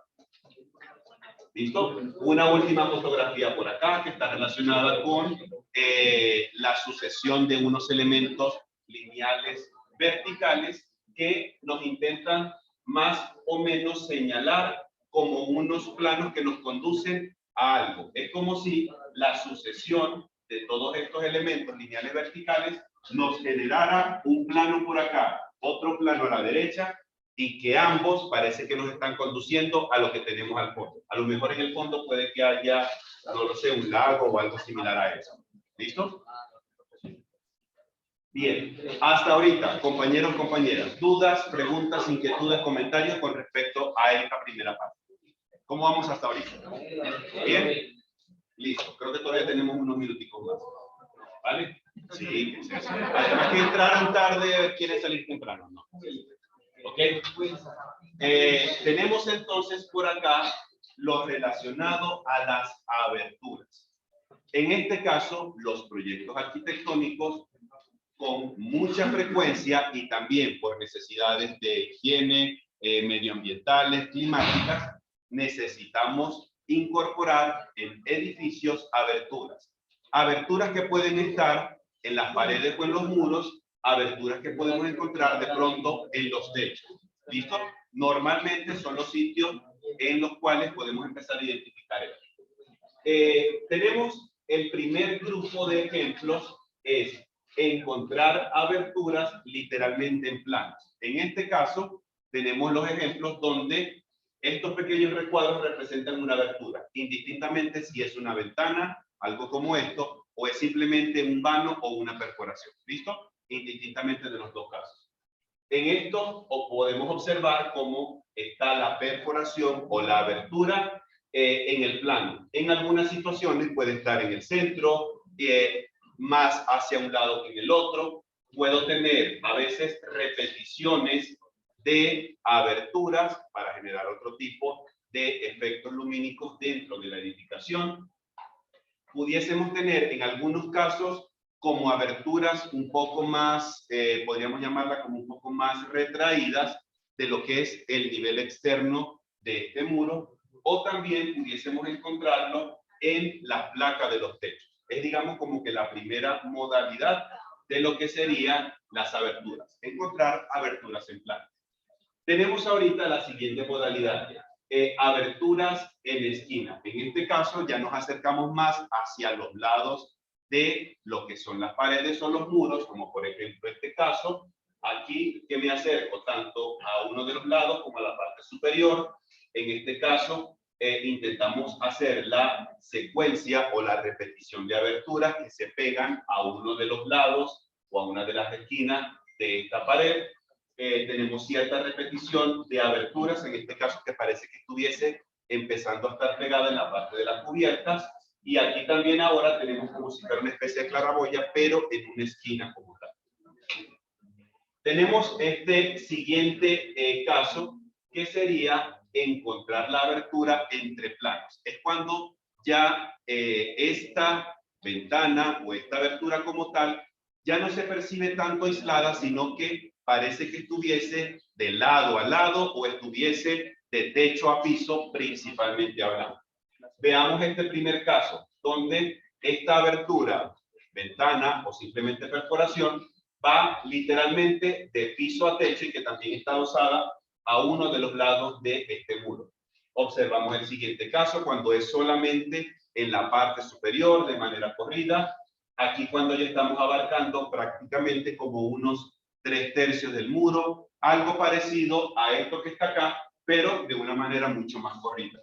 ¿Listo? Una última fotografía por acá que está relacionada con la sucesión de unos elementos lineales verticales que nos intentan más o menos señalar como unos planos que nos conducen a algo. Es como si la sucesión de todos estos elementos lineales verticales nos generara un plano por acá, otro plano a la derecha, y que ambos parece que nos están conduciendo a lo que tenemos al fondo. A lo mejor en el fondo puede que haya, no lo sé, un lago o algo similar a eso. ¿Listo? Bien, hasta ahorita, compañeros, compañeras, dudas, preguntas, inquietudes, comentarios con respecto a esta primera parte. ¿Cómo vamos hasta ahorita? Bien, listo. Creo que todavía tenemos unos minuticos más. ¿Vale? Sí, sí, sí. Además que entraron tarde, quieren salir temprano, ¿no? ¿Ok? Tenemos entonces por acá lo relacionado a las aberturas. En este caso, los proyectos arquitectónicos con mucha frecuencia y también por necesidades de higiene, medioambientales, climáticas, necesitamos incorporar en edificios aberturas. Aberturas que pueden estar en las paredes o en los muros, aberturas que podemos encontrar de pronto en los techos. ¿Listo? Normalmente son los sitios en los cuales podemos empezar a identificar esto. Tenemos el primer grupo de ejemplos, es encontrar aberturas literalmente en planos. En este caso, tenemos los ejemplos donde estos pequeños recuadros representan una abertura, indistintamente si es una ventana, algo como esto, o es simplemente un vano o una perforación. ¿Listo? Indistintamente de los dos casos. En esto podemos observar cómo está la perforación o la abertura en el plano. En algunas situaciones puede estar en el centro, más hacia un lado que en el otro. Puedo tener a veces repeticiones de aberturas para generar otro tipo de efectos lumínicos dentro de la edificación. Pudiésemos tener en algunos casos como aberturas un poco más, podríamos llamarla como un poco más retraídas de lo que es el nivel externo de este muro, o también pudiésemos encontrarlo en la placa de los techos. Es, digamos, como que la primera modalidad de lo que serían las aberturas. Encontrar aberturas en plano. Tenemos ahorita la siguiente modalidad. Aberturas en esquina. En este caso ya nos acercamos más hacia los lados de lo que son las paredes o los muros, como por ejemplo este caso. Aquí que me acerco tanto a uno de los lados como a la parte superior. En este caso intentamos hacer la secuencia o la repetición de aberturas que se pegan a uno de los lados o a una de las esquinas de esta pared. Tenemos cierta repetición de aberturas, en este caso que parece que estuviese empezando a estar pegada en la parte de las cubiertas, y aquí también ahora tenemos como si fuera una especie de claraboya, pero en una esquina como tal. Tenemos este siguiente caso, que sería encontrar la abertura entre planos. Es cuando ya esta ventana o esta abertura como tal ya no se percibe tanto aislada, sino que parece que estuviese de lado a lado o estuviese de techo a piso, principalmente hablando. Veamos este primer caso, donde esta abertura, ventana o simplemente perforación, va literalmente de piso a techo y que también está adosada a uno de los lados de este muro. Observamos el siguiente caso, cuando es solamente en la parte superior de manera corrida. Aquí cuando ya estamos abarcando prácticamente como unos 3/3 del muro, algo parecido a esto que está acá, pero de una manera mucho más corrida.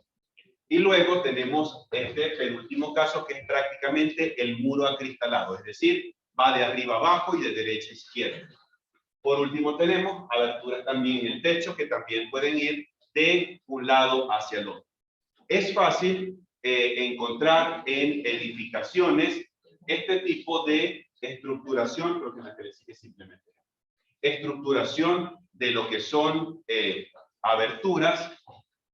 Y luego tenemos este penúltimo caso, que es prácticamente el muro acristalado, es decir, va de arriba abajo y de derecha a izquierda. Por último tenemos aberturas también en el techo, que también pueden ir de un lado hacia el otro. Es fácil encontrar en edificaciones este tipo de estructuración, creo que la que le sigue simplemente. Estructuración de lo que son aberturas,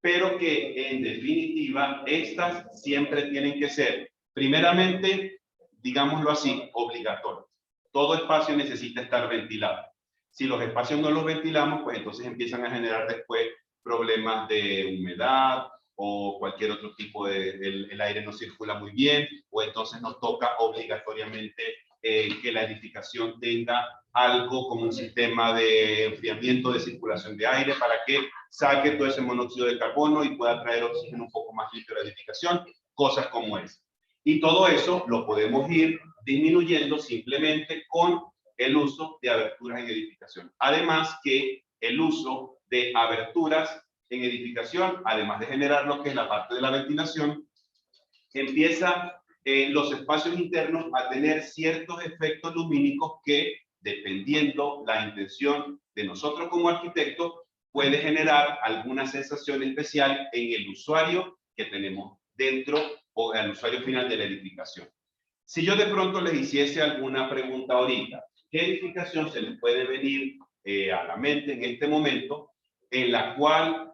pero que en definitiva estas siempre tienen que ser, primeramente, digámoslo así, obligatorias. Todo espacio necesita estar ventilado. Si los espacios no los ventilamos, pues entonces empiezan a generar después problemas de humedad o cualquier otro tipo de, el aire no circula muy bien, o entonces nos toca obligatoriamente que la edificación tenga algo como un sistema de enfriamiento de circulación de aire para que saque todo ese monóxido de carbono y pueda traer oxígeno un poco más limpio a la edificación, cosas como esa. Y todo eso lo podemos ir disminuyendo simplemente con el uso de aberturas en edificación. Además que el uso de aberturas en edificación, además de generar lo que es la parte de la ventilación, empieza los espacios internos a tener ciertos efectos lumínicos que dependiendo la intención de nosotros como arquitectos, puede generar alguna sensación especial en el usuario que tenemos dentro o al usuario final de la edificación. Si yo de pronto les hiciese alguna pregunta ahorita, ¿qué edificación se les puede venir a la mente en este momento en la cual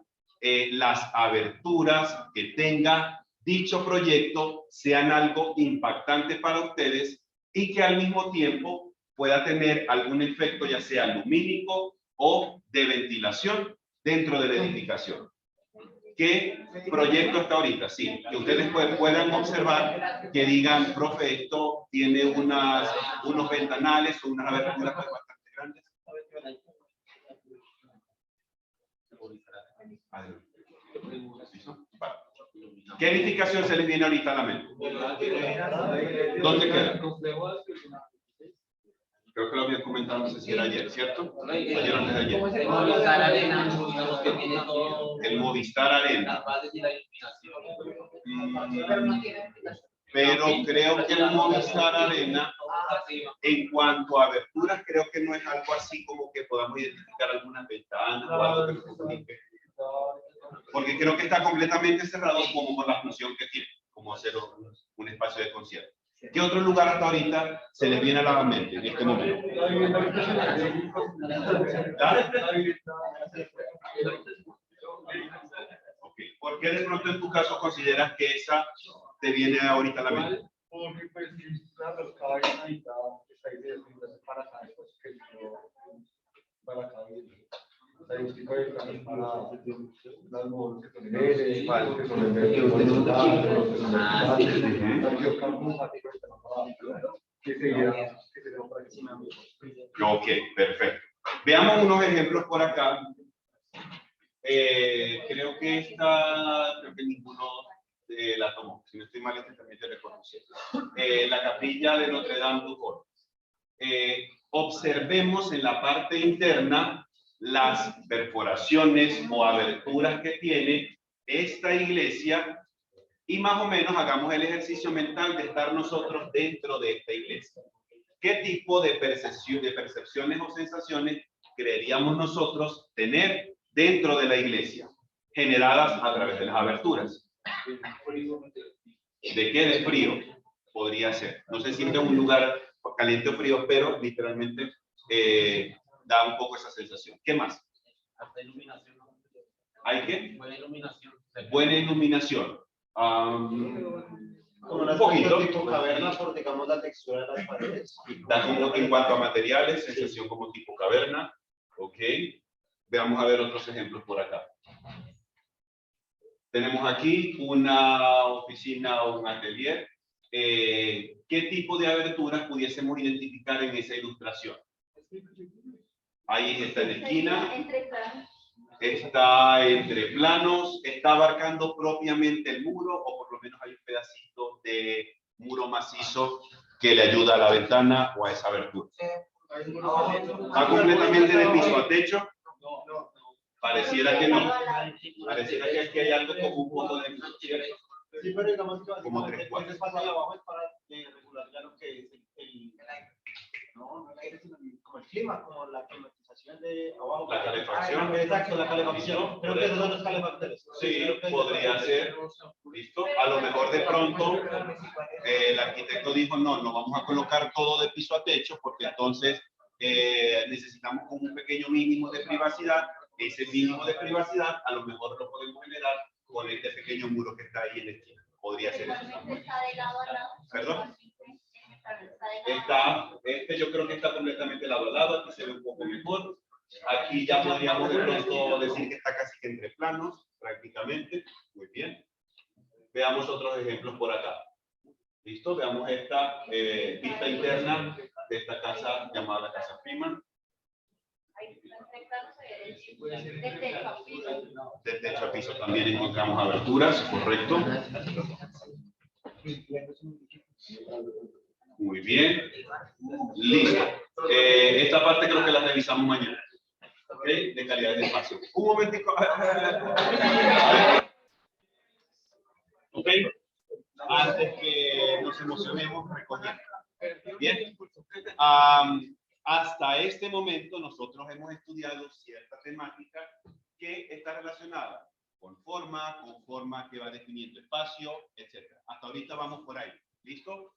las aberturas que tenga dicho proyecto sean algo impactante para ustedes y que al mismo tiempo pueda tener algún efecto ya sea lumínico o de ventilación dentro de la edificación? ¿Qué proyecto está ahorita? Sí, que ustedes puedan observar, que digan, profe, esto tiene unos ventanales o unas aberturas bastante grandes. ¿Qué edificación se les viene ahorita a la mente? ¿Dónde queda? Creo que lo había comentado, no sé si era ayer, ¿cierto? Ayer o antes de ayer. El Movistar Arena, digamos que tiene todo. El Movistar Arena. Las bases y la iluminación. Pero creo que el Movistar Arena, en cuanto a aberturas, creo que no es algo así como que podamos identificar algunas ventanas o algo que nos comunique. Porque creo que está completamente cerrado como con la función que tiene, como hacer un espacio de concierto. ¿Qué otro lugar hasta ahorita se les viene a la mente en este momento? Okay. ¿Por qué de pronto en tu caso consideras que esa te viene ahorita a la mente? Porque pues claro, cada vez ahí está ahí de para acá, pues que para acá. Hay un tipo de planes para las bolas que son que son Ok, perfecto. Veamos unos ejemplos por acá. Creo que ninguno la tomó. Si no estoy mal, este también te reconoce. La capilla de Notre Dame du Port. Observemos en la parte interna las perforaciones o aberturas que tiene esta iglesia y más o menos hagamos el ejercicio mental de estar nosotros dentro de esta iglesia. ¿Qué tipo de percepciones o sensaciones creeríamos nosotros tener dentro de la iglesia, generadas a través de las aberturas? ¿De qué? De frío podría ser. No sé si es un lugar caliente o frío, pero literalmente da un poco esa sensación. ¿Qué más? Hasta iluminación. ¿Hay qué? Buena iluminación. Buena iluminación. Como una un poquito. tipo caverna por, digamos, la textura de las paredes. En cuanto a materiales, sensación como tipo caverna. Ok. Veamos a ver otros ejemplos por acá. Tenemos aquí una oficina o un atelier. ¿Qué tipo de aberturas pudiésemos identificar en esa ilustración? Ahí está en la esquina. Está entre planos. Está abarcando propiamente el muro, o por lo menos hay un pedacito de muro macizo que le ayuda a la ventana o a esa abertura. ¿Está completamente de piso a techo? Pareciera que no. Pareciera que aquí hay algo como un poco de... Sí, pero digamos que como tres cuartos. El espacio de abajo es para regular ya lo que es como el clima, como la climatización de abajo. La calefacción. Exacto, la calefacción. Creo que esos son los calefactores. Sí, podría ser. ¿Listo? A lo mejor de pronto el arquitecto dijo, no vamos a colocar todo de piso a techo porque entonces necesitamos como un pequeño mínimo de privacidad. Ese mínimo de privacidad a lo mejor lo podemos generar con este pequeño muro que está ahí en la esquina. Podría ser eso. ¿Perdón? Yo creo que está completamente lado a lado. Aquí se ve un poco mejor. Aquí ya podríamos de pronto decir que está casi que entre planos, prácticamente. Muy bien. Veamos otros ejemplos por acá. ¿Listo? Veamos esta vista interna de esta casa llamada la Casa Freeman. De techo a piso también encontramos aberturas, correcto. Muy bien. Listo. Esta parte creo que la revisamos mañana. ¿Ok? De calidad de espacio. Un momentico. ¿Ok? Antes que nos emocionemos, recogiendo. Bien. Hasta este momento nosotros hemos estudiado cierta temática que está relacionada con forma que va definiendo espacio, etc. Hasta ahorita vamos por ahí. ¿Listo?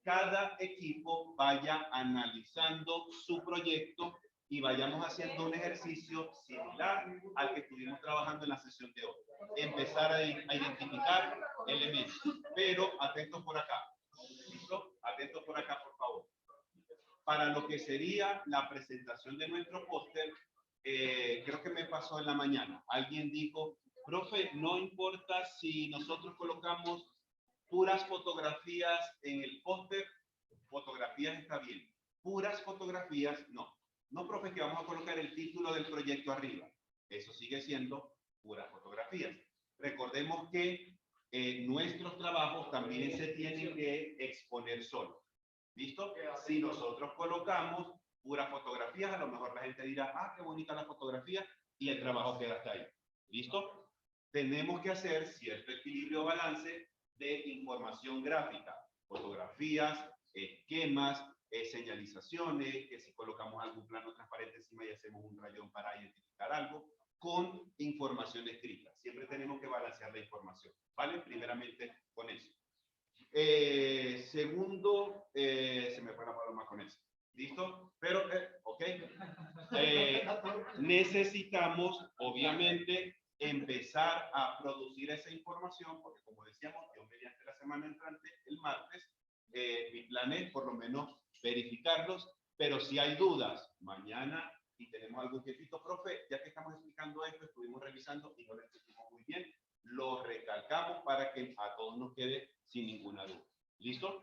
Cada equipo vaya analizando su proyecto y vayamos haciendo un ejercicio similar al que estuvimos trabajando en la sesión de hoy. Empezar a identificar elementos, pero atentos por acá. ¿Listo? Atentos por acá, por favor. Para lo que sería la presentación de nuestro póster, creo que me pasó en la mañana. Alguien dijo, profe, no importa si nosotros colocamos puras fotografías en el póster, fotografías está bien. Puras fotografías, no. No, profe, que vamos a colocar el título del proyecto arriba. Eso sigue siendo puras fotografías. Recordemos que nuestros trabajos también se tienen que exponer solos. ¿Listo? Si nosotros colocamos puras fotografías, a lo mejor la gente dirá, ah, qué bonita la fotografía, y el trabajo queda hasta ahí. ¿Listo? Tenemos que hacer cierto equilibrio o balance de información gráfica, fotografías, esquemas, señalizaciones, que si colocamos algún plano transparente encima y hacemos un rayón para identificar algo, con información escrita. Siempre tenemos que balancear la información, ¿vale? Primeramente con eso. Segundo, se me fue la paloma con eso. ¿Listo? Pero, ok. Necesitamos, obviamente, empezar a producir esa información, porque como decíamos, yo mediante la semana entrante, el martes, mi plan es por lo menos verificarlos, pero si hay dudas, mañana, y tenemos algún quietito, profe, ya que estamos explicando esto, estuvimos revisando y no lo entendimos muy bien, lo recalcamos para que a todos nos quede sin ninguna duda. ¿Listo?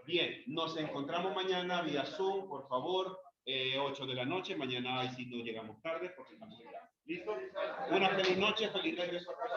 Bien, nos encontramos mañana vía Zoom, por favor, 8 de la noche. Mañana ahí sí no llegamos tarde porque estamos ya. ¿Listo? Una feliz noche, feliz regreso a casa.